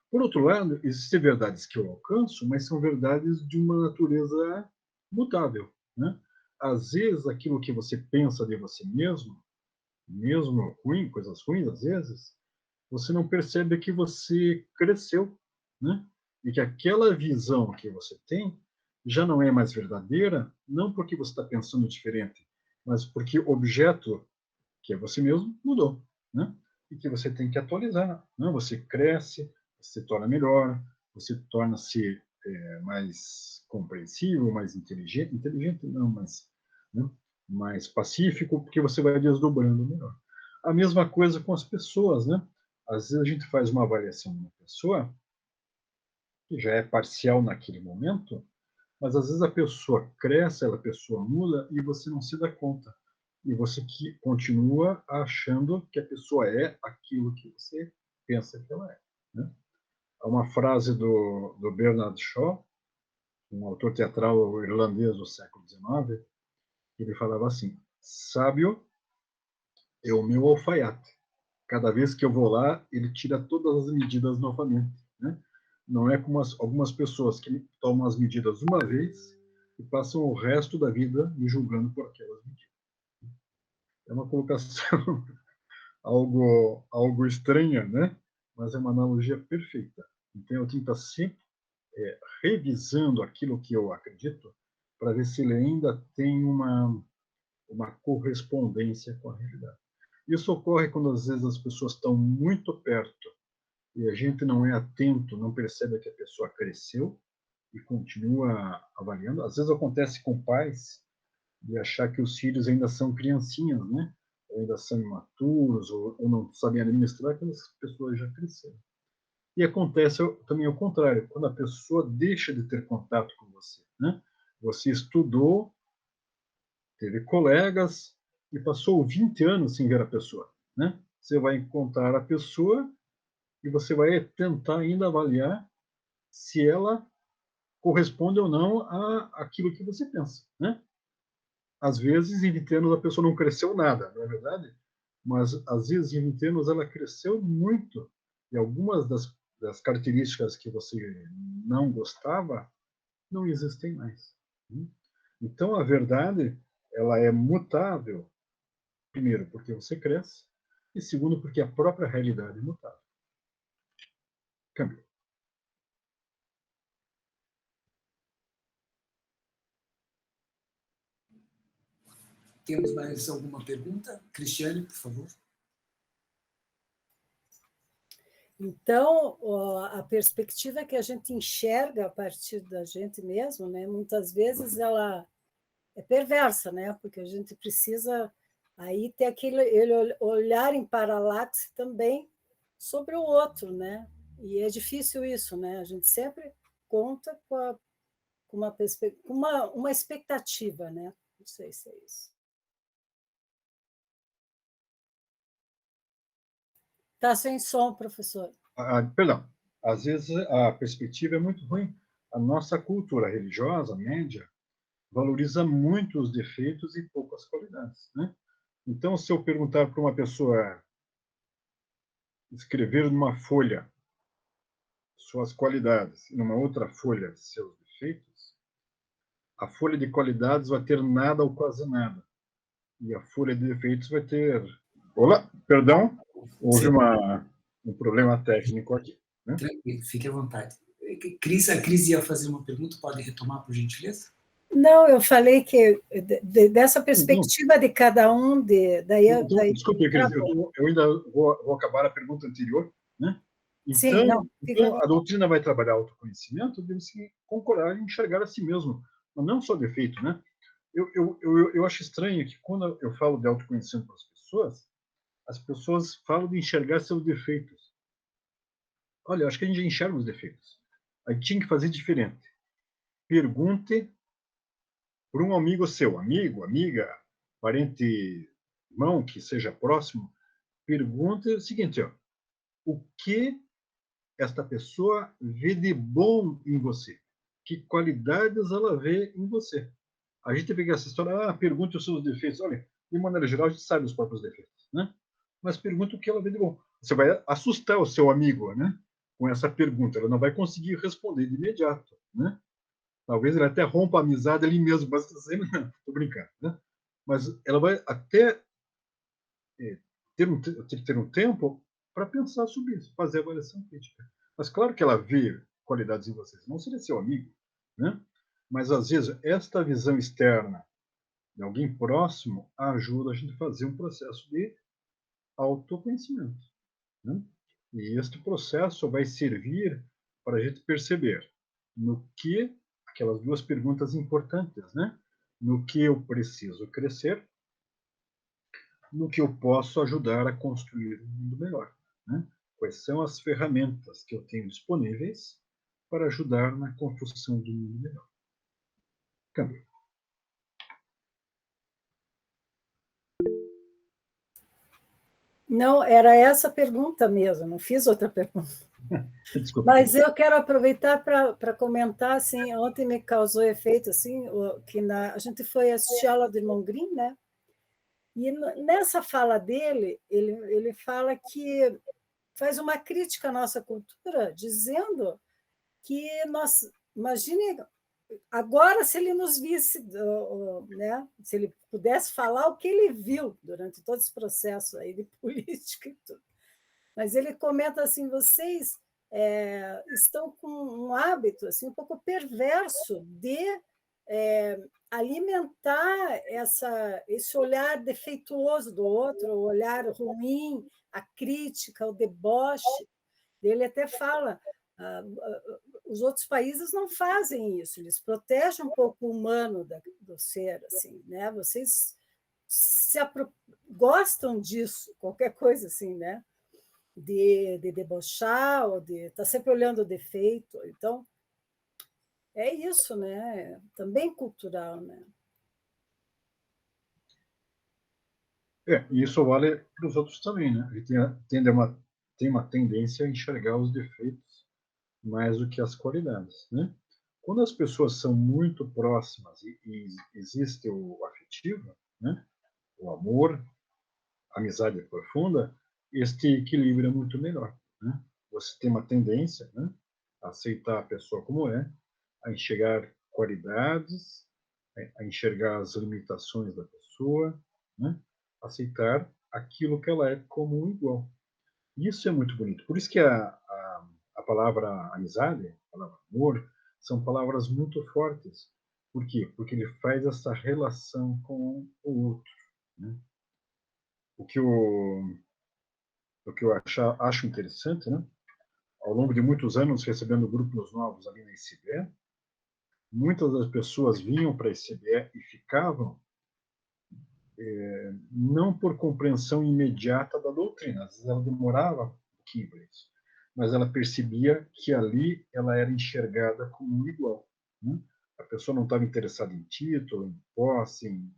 Por outro lado, existem verdades que eu alcanço, mas são verdades de uma natureza mutável. Né? Às vezes, aquilo que você pensa de você mesmo, mesmo ruim, coisas ruins, às vezes, você não percebe que você cresceu, né? E que aquela visão que você tem já não é mais verdadeira, não porque você está pensando diferente, mas porque o objeto, que é você mesmo, mudou, né? E que você tem que atualizar, né? Você cresce, você se torna melhor, você torna-se mais compreensível, mais inteligente não, mas né? Mais pacífico, porque você vai desdobrando melhor. A mesma coisa com as pessoas, né? Às vezes a gente faz uma avaliação de uma pessoa que já é parcial naquele momento, mas às vezes a pessoa cresce, a pessoa muda e você não se dá conta. E você que continua achando que a pessoa é aquilo que você pensa que ela é. Né? Há uma frase do Bernard Shaw, um autor teatral irlandês do século XIX, que ele falava assim: sábio é o meu alfaiate. Cada vez que eu vou lá, ele tira todas as medidas novamente. Né? Não é como algumas pessoas que tomam as medidas uma vez e passam o resto da vida me julgando por aquelas medidas. É uma colocação algo estranha, né? Mas é uma analogia perfeita. Então, eu tenho que estar sempre revisando aquilo que eu acredito para ver se ele ainda tem uma correspondência com a realidade. Isso ocorre quando, às vezes, as pessoas estão muito perto e a gente não é atento, não percebe que a pessoa cresceu e continua avaliando. Às vezes acontece com pais de achar que os filhos ainda são criancinhas, né? Ou ainda são imaturos, ou não sabem administrar, que as pessoas já cresceram. E acontece também o contrário, quando a pessoa deixa de ter contato com você. Né? Você estudou, teve colegas e passou 20 anos sem ver a pessoa. Né? Você vai encontrar a pessoa e você vai tentar ainda avaliar se ela corresponde ou não àquilo que você pensa. Né? Às vezes, em 20 anos, a pessoa não cresceu nada, não é verdade? Mas, às vezes, em 20 anos, ela cresceu muito. E algumas das características que você não gostava não existem mais. Então, a verdade, ela é mutável, primeiro, porque você cresce, e segundo, porque a própria realidade é mutável. Câmbio. Temos mais alguma pergunta? Cristiane, por favor. Então, a perspectiva que a gente enxerga a partir da gente mesmo, né, muitas vezes ela é perversa, né, porque a gente precisa aí ter ele olhar em paralaxe também sobre o outro, né? E é difícil isso, né? A gente sempre conta com uma expectativa, né? Não sei se é isso. Está sem som, professor. Perdão, às vezes a perspectiva é muito ruim. A nossa cultura religiosa média valoriza muito os defeitos e pouco as qualidades, né? Então, se eu perguntar para uma pessoa escrever numa folha suas qualidades e numa outra folha seus defeitos, a folha de qualidades vai ter nada ou quase nada. E a folha de defeitos vai ter... Olá, perdão, houve um problema técnico aqui. Né? Tranquilo, fique à vontade. Cris, a Cris ia fazer uma pergunta, pode retomar, por gentileza? Não, eu falei que dessa perspectiva de cada um, desculpe, Cris, eu ainda vou acabar a pergunta anterior, né? Então, a doutrina vai trabalhar autoconhecimento, deve-se concordar em enxergar a si mesmo, mas não só defeito, né? Eu acho estranho que quando eu falo de autoconhecimento para as pessoas falam de enxergar seus defeitos. Olha, eu acho que a gente enxerga os defeitos. A gente tinha que fazer diferente. Pergunte para um amigo seu, amigo, amiga, parente, irmão, que seja próximo, pergunte o seguinte, ó, o que esta pessoa vê de bom em você? Que qualidades ela vê em você? A gente pega essa história, pergunte os seus defeitos. Olha, de maneira geral, a gente sabe os próprios defeitos, né? Mas pergunta o que ela vê de bom. Você vai assustar o seu amigo, né? Com essa pergunta. Ela não vai conseguir responder de imediato, né? Talvez ele até rompa a amizade ali mesmo, mas estou brincando, né? Mas ela vai até ter um tempo para pensar sobre isso, fazer avaliação crítica. Mas claro que ela vê qualidades em você, senão seria seu amigo, né? Mas às vezes esta visão externa de alguém próximo ajuda a gente a fazer um processo de autoconhecimento, né? E este processo vai servir para a gente perceber no que aquelas duas perguntas importantes, né? No que eu preciso crescer, no que eu posso ajudar a construir um mundo melhor, né? Quais são as ferramentas que eu tenho disponíveis para ajudar na construção de um mundo melhor? Câmbio. Não, era essa pergunta mesmo, não fiz outra pergunta. Desculpa. Mas eu quero aproveitar para comentar, assim, ontem me causou efeito, assim, que a gente foi assistir a aula do irmão Grimm, né? E nessa fala dele, ele fala que faz uma crítica à nossa cultura, dizendo que nós, imagine agora se ele nos visse, né? Se ele pudesse falar o que ele viu durante todo esse processo aí de política e tudo. Mas ele comenta assim, vocês estão com um hábito assim, um pouco perverso de alimentar esse olhar defeituoso do outro, o olhar ruim, a crítica, o deboche. Ele até fala, os outros países não fazem isso, eles protegem um pouco o humano do ser, assim, né? Vocês gostam disso, qualquer coisa assim, né? De debochar, ou de estar sempre olhando o defeito. Então, é isso, né? Também cultural, né? E isso vale para os outros também, né? A gente tem uma tendência a enxergar os defeitos mais do que as qualidades, né? Quando as pessoas são muito próximas e existe o afetivo, né? O amor, a amizade profunda, este equilíbrio é muito melhor, né? Você tem uma tendência, né, a aceitar a pessoa como é, a enxergar qualidades, a enxergar as limitações da pessoa, né? Aceitar aquilo que ela é como um igual. Isso é muito bonito. Por isso que a palavra amizade, a palavra amor, são palavras muito fortes. Por quê? Porque ele faz essa relação com o outro, né? O que eu acho interessante, né? Ao longo de muitos anos, recebendo grupos novos ali na ICBE, muitas das pessoas vinham para a ICBE e ficavam não por compreensão imediata da doutrina, às vezes ela demorava um pouquinho para isso, mas ela percebia que ali ela era enxergada como um igual, né? A pessoa não estava interessada em título, em posse, em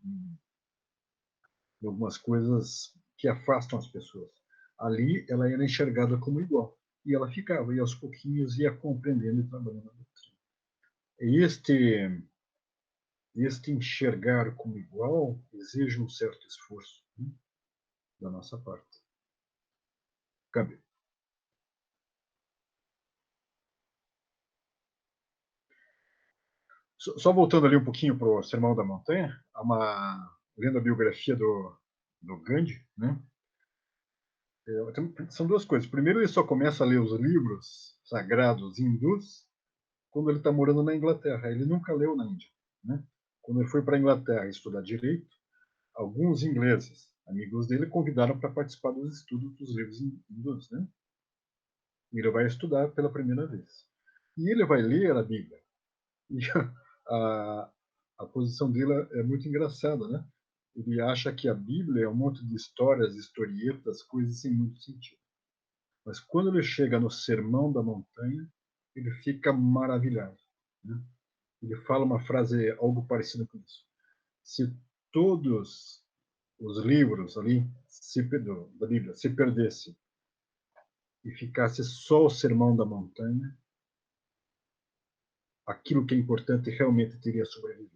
algumas coisas que afastam as pessoas, ali ela era enxergada como igual. E ela ficava, e aos pouquinhos ia compreendendo e trabalhando a doutrina. Este enxergar como igual exige um certo esforço, né, da nossa parte. Gabi. Só voltando ali um pouquinho para o Sermão da Montanha, lendo a biografia do Gandhi, né? São duas coisas. Primeiro, ele só começa a ler os livros sagrados hindus quando ele está morando na Inglaterra. Ele nunca leu na Índia, né? Quando ele foi para a Inglaterra estudar direito, alguns ingleses, amigos dele, convidaram para participar dos estudos dos livros hindus, né? E ele vai estudar pela primeira vez. E ele vai ler a Bíblia. E a, a posição dele é muito engraçada, né? Ele acha que a Bíblia é um monte de histórias, historietas, coisas sem muito sentido. Mas quando ele chega no Sermão da Montanha, ele fica maravilhado, né? Ele fala uma frase algo parecida com isso. Se todos os livros ali da Bíblia se perdessem e ficasse só o Sermão da Montanha, aquilo que é importante realmente teria sobrevivido.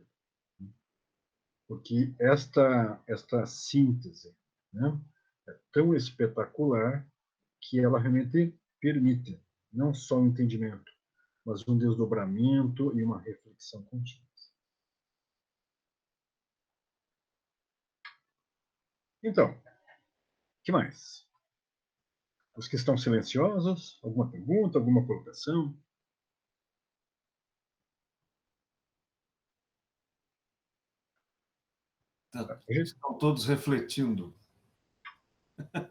Porque esta síntese, né, é tão espetacular que ela realmente permite não só o entendimento, mas um desdobramento e uma reflexão contínua. Então, o que mais? Os que estão silenciosos, alguma pergunta, alguma colocação? Estão todos refletindo.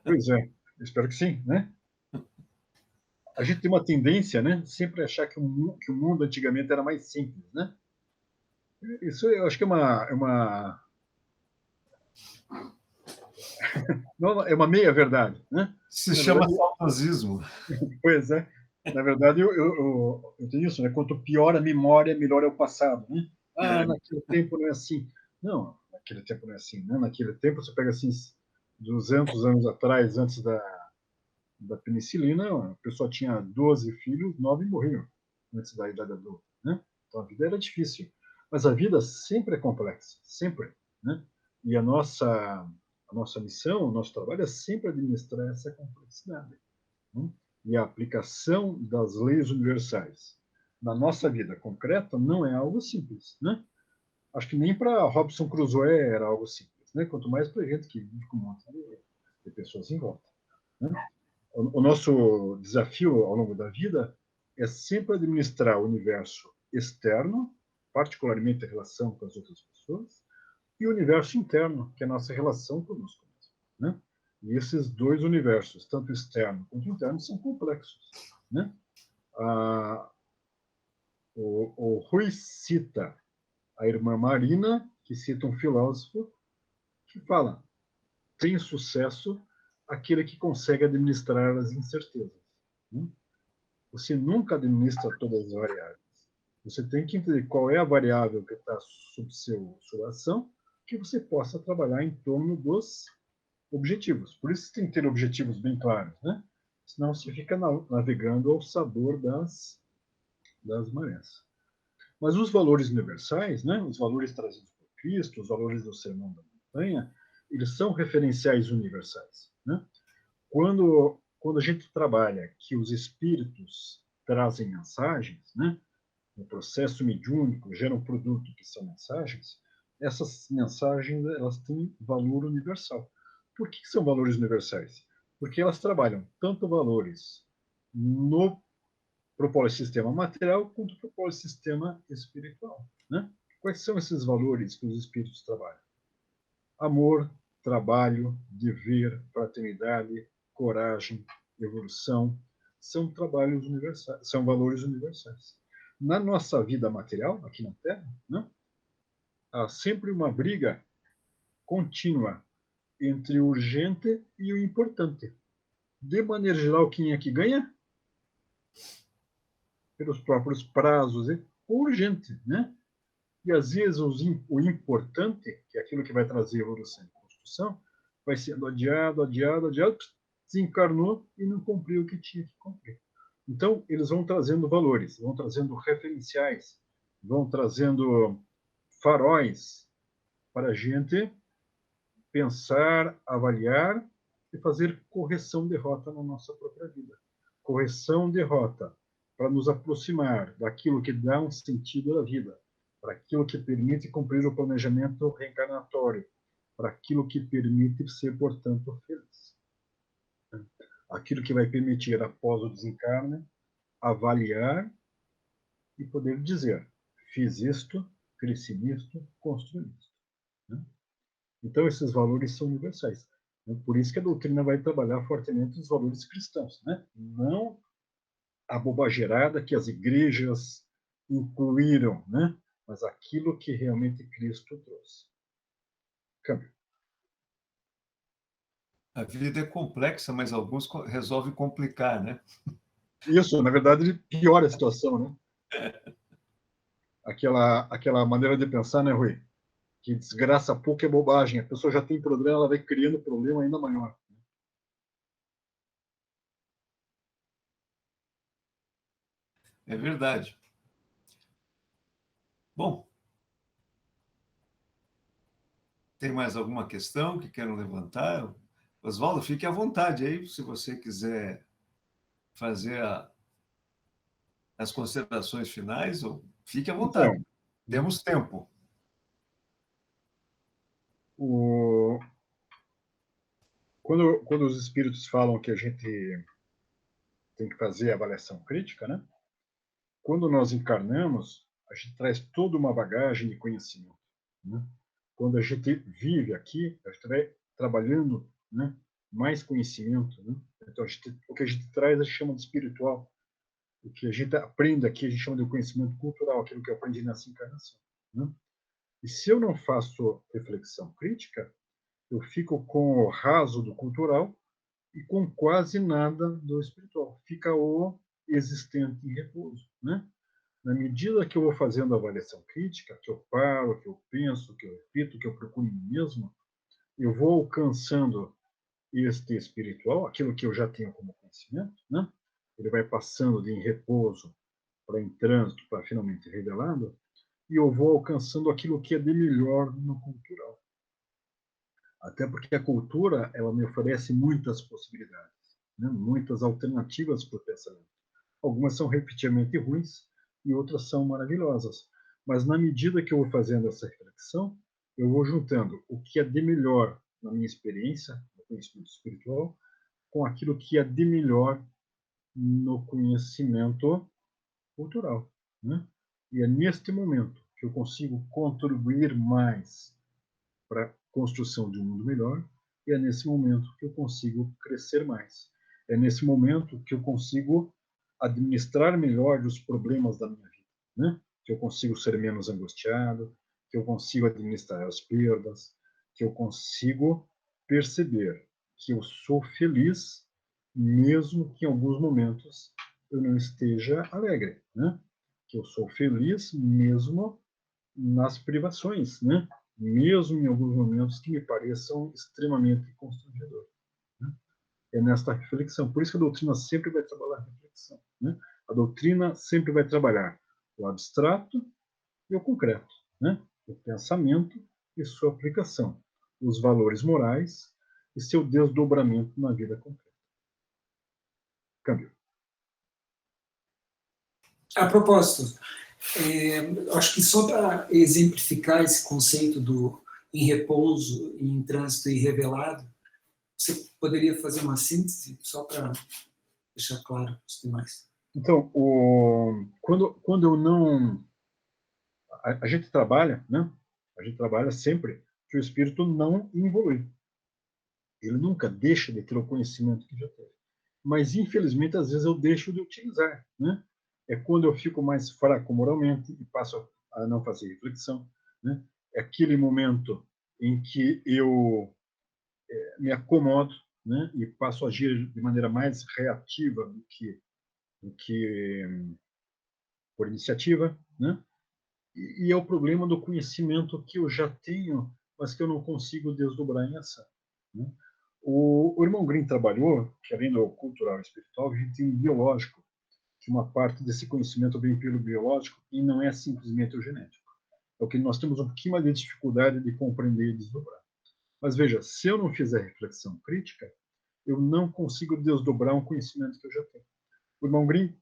Pois é, espero que sim, né? A gente tem uma tendência, né, sempre achar que o mundo antigamente era mais simples, né? Isso eu acho que é uma meia verdade, né? Se chama saudosismo. Pois é. Na verdade, eu tenho isso, né? Quanto pior a memória, melhor é o passado, né? Naquele tempo não é assim. Não, naquele tempo não é assim, né? Naquele tempo, você pega assim, 200 anos atrás, antes da penicilina, a pessoa tinha 12 filhos, 9 morriam antes da idade adulta, né? Então, a vida era difícil. Mas a vida sempre é complexa, sempre, né? E a nossa missão, o nosso trabalho é sempre administrar essa complexidade, né? E a aplicação das leis universais na nossa vida concreta não é algo simples, né? Acho que nem para Robinson Crusoe era algo simples, né? Quanto mais para gente que vive com um monte de pessoas em volta, né? O nosso desafio ao longo da vida é sempre administrar o universo externo, particularmente a relação com as outras pessoas, e o universo interno, que é a nossa relação conosco mesmo, né? E esses dois universos, tanto externo quanto interno, são complexos, né? O Rui cita a irmã Marina, que cita um filósofo, que fala: tem sucesso aquele que consegue administrar as incertezas, né? Você nunca administra todas as variáveis. Você tem que entender qual é a variável que está sob sua ação, que você possa trabalhar em torno dos objetivos. Por isso tem que ter objetivos bem claros, né? Senão você fica navegando ao sabor das marés. Mas os valores universais, né? Os valores trazidos por Cristo, os valores do Sermão da Montanha, eles são referenciais universais, né? Quando a gente trabalha que os espíritos trazem mensagens, né? No processo mediúnico gera um produto que são mensagens, essas mensagens elas têm valor universal. Por que são valores universais? Porque elas trabalham tanto valores no propósito sistema material quanto no propósito sistema espiritual, né? Quais são esses valores que os espíritos trabalham? Amor, trabalho, dever, fraternidade, coragem, evolução, são trabalhos universais, são valores universais. Na nossa vida material, aqui na Terra, né, há sempre uma briga contínua entre o urgente e o importante. De maneira geral, quem é que ganha? Pelos próprios prazos, o urgente, né? E às vezes o importante, que é aquilo que vai trazer evolução e construção, vai sendo adiado, adiado, adiado, desencarnou e não cumpriu o que tinha que cumprir. Então, eles vão trazendo valores, vão trazendo referenciais, vão trazendo faróis para a gente pensar, avaliar e fazer correção-derrota na nossa própria vida. Correção-derrota para nos aproximar daquilo que dá um sentido à vida, para aquilo que permite cumprir o planejamento reencarnatório, para aquilo que permite ser, portanto, feliz. Aquilo que vai permitir, após o desencarne, avaliar e poder dizer: fiz isto, cresci nisto, construí isto. Então, esses valores são universais. Por isso que a doutrina vai trabalhar fortemente os valores cristãos, né? Não a bobageirada que as igrejas incluíram, né? Mas aquilo que realmente Cristo trouxe. Câmbio. A vida é complexa, mas alguns resolvem complicar, né? Isso, na verdade, piora a situação, né? Aquela maneira de pensar, né, Rui? Que desgraça pouco é bobagem. A pessoa já tem problema, ela vai criando problema ainda maior. É verdade. Bom, tem mais alguma questão que queiram levantar? Oswaldo, fique à vontade aí, se você quiser fazer as considerações finais, ou fique à vontade. Então, Temos tempo. Quando os espíritos falam que a gente tem que fazer a avaliação crítica, né? Quando nós encarnamos, a gente traz toda uma bagagem de conhecimento, né? Quando a gente vive aqui, a gente vai trabalhando, né, mais conhecimento, né? Então, o que a gente traz a gente chama de espiritual. O que a gente aprende aqui a gente chama de conhecimento cultural, aquilo que eu aprendi nessa encarnação, né? E se eu não faço reflexão crítica, eu fico com o raso do cultural e com quase nada do espiritual. Fica o existente em repouso, né? Na medida que eu vou fazendo a avaliação crítica, que eu paro, que eu penso, que eu repito, que eu procuro em mim mesmo, eu vou alcançando este espiritual, aquilo que eu já tenho como conhecimento, né? Ele vai passando de em repouso para em trânsito, para finalmente revelado, e eu vou alcançando aquilo que é de melhor no cultural. Até porque a cultura, ela me oferece muitas possibilidades, né? Muitas alternativas para o pensamento. Algumas são repetidamente ruins e outras são maravilhosas. Mas na medida que eu vou fazendo essa reflexão, eu vou juntando o que é de melhor na minha experiência, no conhecimento espiritual, com aquilo que é de melhor no conhecimento cultural, né? E é neste momento que eu consigo contribuir mais para a construção de um mundo melhor, e é nesse momento que eu consigo crescer mais. É nesse momento que eu consigo administrar melhor os problemas da minha vida, né? Que eu consigo ser menos angustiado, que eu consigo administrar as perdas, que eu consigo perceber que eu sou feliz, mesmo que em alguns momentos eu não esteja alegre, né? Que eu sou feliz mesmo nas privações, né? Mesmo em alguns momentos que me pareçam extremamente constrangedores, né? É nesta reflexão. Por isso que a doutrina sempre vai trabalhar a reflexão, né? A doutrina sempre vai trabalhar o abstrato e o concreto, né? O pensamento e sua aplicação, os valores morais e seu desdobramento na vida concreta. Câmbio. A propósito, acho que só para exemplificar esse conceito do em repouso, em trânsito irrevelado, você poderia fazer uma síntese só para deixar claro para os demais? Então, quando eu não... A gente trabalha, né? A gente trabalha sempre que o espírito não evolui. Ele nunca deixa de ter o conhecimento que já teve. Mas, infelizmente, às vezes eu deixo de utilizar, né? É quando eu fico mais fraco moralmente e passo a não fazer reflexão, né? É aquele momento em que eu me acomodo, né? E passo a agir de maneira mais reativa do que por iniciativa, né? E é o problema do conhecimento que eu já tenho, mas que eu não consigo desdobrar em ação, né? O irmão Green trabalhou que, além do cultural e espiritual, a gente tem um biológico, que uma parte desse conhecimento vem pelo biológico e não é simplesmente o genético. É o que nós temos um pouquinho mais de dificuldade de compreender e desdobrar. Mas veja, se eu não fizer reflexão crítica, eu não consigo desdobrar um conhecimento que eu já tenho. O irmão Green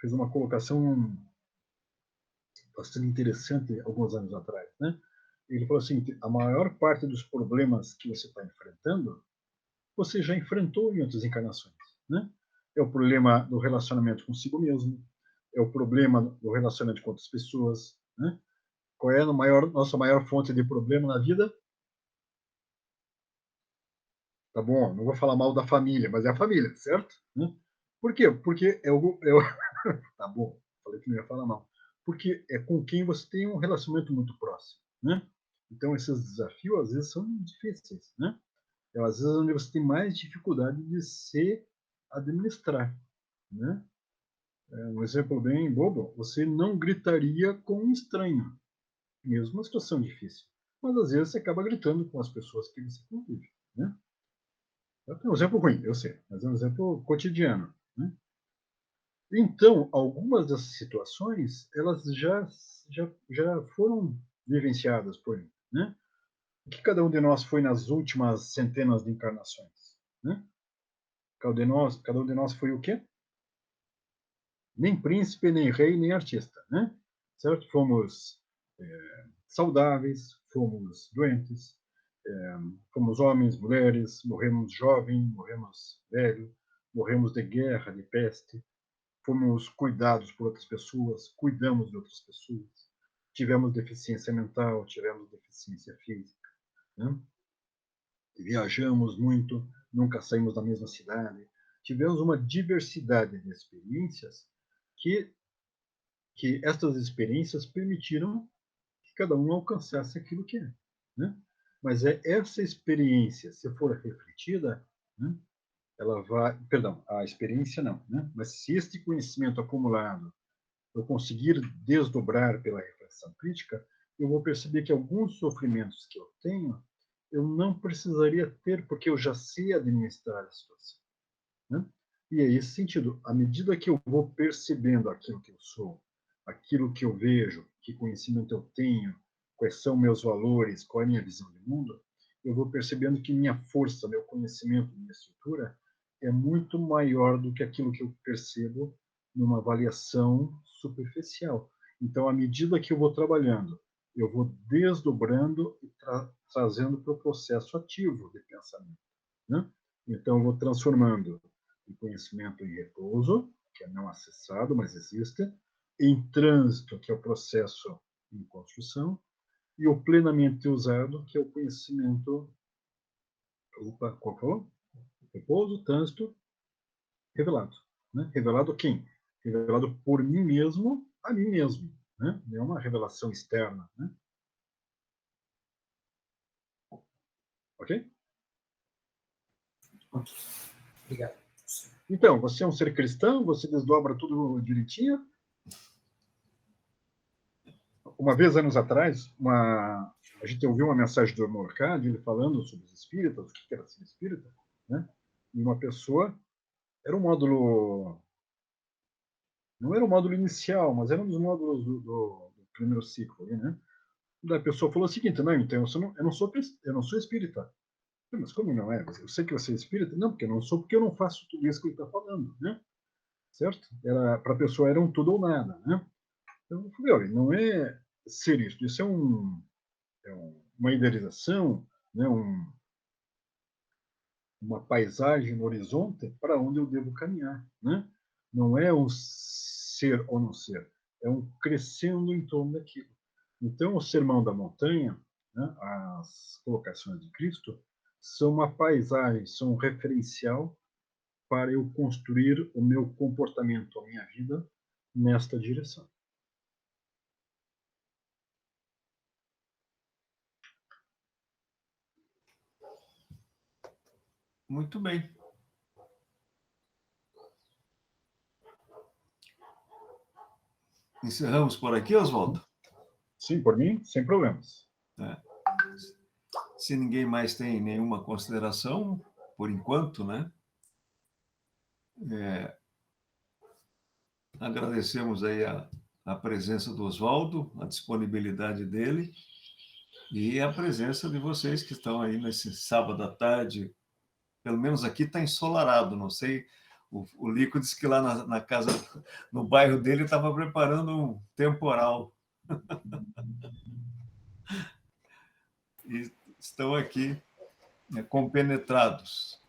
fez uma colocação bastante interessante alguns anos atrás, né? Ele falou assim, a maior parte dos problemas que você está enfrentando, você já enfrentou em outras encarnações, né? É o problema do relacionamento consigo mesmo, é o problema do relacionamento com outras pessoas, né? Qual é a nossa maior fonte de problema na vida? Tá bom, não vou falar mal da família, mas é a família, certo? Por quê? Porque tá bom, falei que não ia falar mal. Porque é com quem você tem um relacionamento muito próximo, né? Então, esses desafios, às vezes, são difíceis, né? É, às vezes, onde você tem mais dificuldade de se administrar, né? Um exemplo bem bobo, você não gritaria com um estranho, mesmo uma situação difícil. Mas, às vezes, você acaba gritando com as pessoas que você convive, né? É um exemplo ruim, eu sei, mas é um exemplo cotidiano, né? Então, algumas dessas situações, elas já foram vivenciadas por mim, né? O que cada um de nós foi nas últimas centenas de encarnações, né? Cada um de nós foi o quê? Nem príncipe, nem rei, nem artista, né? Certo? Fomos saudáveis, fomos doentes, fomos homens, mulheres, morremos jovem, morremos velho, morremos de guerra, de peste, fomos cuidados por outras pessoas, cuidamos de outras pessoas, tivemos deficiência mental, tivemos deficiência física, né? Viajamos muito, nunca saímos da mesma cidade, tivemos uma diversidade de experiências que estas experiências permitiram que cada um alcançasse aquilo que é, né? Mas é essa experiência, se for refletida, né, ela vai, perdão, a experiência não, né? Mas se este conhecimento acumulado eu conseguir desdobrar pela reflexão crítica, eu vou perceber que alguns sofrimentos que eu tenho, eu não precisaria ter, porque eu já sei administrar a situação, né? E é esse sentido, à medida que eu vou percebendo aquilo que eu sou, aquilo que eu vejo, que conhecimento eu tenho, quais são meus valores, qual é a minha visão de mundo, eu vou percebendo que minha força, meu conhecimento, minha estrutura é muito maior do que aquilo que eu percebo numa avaliação superficial. Então, à medida que eu vou trabalhando, eu vou desdobrando e trazendo para o processo ativo de pensamento, né? Então, eu vou transformando o conhecimento em repouso, que é não acessado, mas existe, em trânsito, que é o processo em construção, e o plenamente usado, que é o conhecimento. Opa, qual falou? Repouso, trânsito, revelado. Né? Revelado quem? Revelado por mim mesmo a mim mesmo. Né? Não é uma revelação externa. Né? Ok? Ok, obrigado. Então, você é um ser cristão? Você desdobra tudo direitinho? Uma vez, anos atrás, a gente ouviu uma mensagem do irmão Arcádio, ele falando sobre os espíritas, o que era ser espírita, né? E uma pessoa, era um módulo, não era o módulo inicial, mas era um dos módulos do primeiro ciclo, ali, né? Da pessoa falou o seguinte, não, então eu não sou espírita. Mas como não é? Eu sei que você é espírita? Não, porque eu não sou, porque eu não faço tudo isso que ele está falando, né? Certo? Para a pessoa era um tudo ou nada, né? Eu falei, olha, não é ser isso é uma idealização, né? Uma paisagem no horizonte para onde eu devo caminhar, né? Não é um ser ou não ser, é um crescendo em torno daquilo. Então, o Sermão da Montanha, né, as colocações de Cristo, são uma paisagem, são um referencial para eu construir o meu comportamento, a minha vida nesta direção. Muito bem. Encerramos por aqui, Oswaldo? Sim, por mim, sem problemas. Se ninguém mais tem nenhuma consideração, por enquanto, né? Agradecemos aí a presença do Oswaldo, a disponibilidade dele e a presença de vocês que estão aí nesse sábado à tarde. Pelo menos aqui está ensolarado, não sei. O Lico disse que lá na casa, no bairro dele, estava preparando um temporal. E estão aqui compenetrados.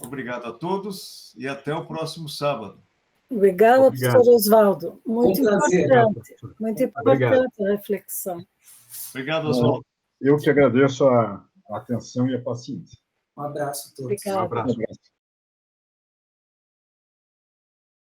Obrigado a todos e até o próximo sábado. Obrigada, professor Oswaldo. Muito importante, muito importante a reflexão. Obrigado, Oswaldo. Eu que agradeço a atenção e a paciência. Um abraço a todos. Obrigada. Um abraço.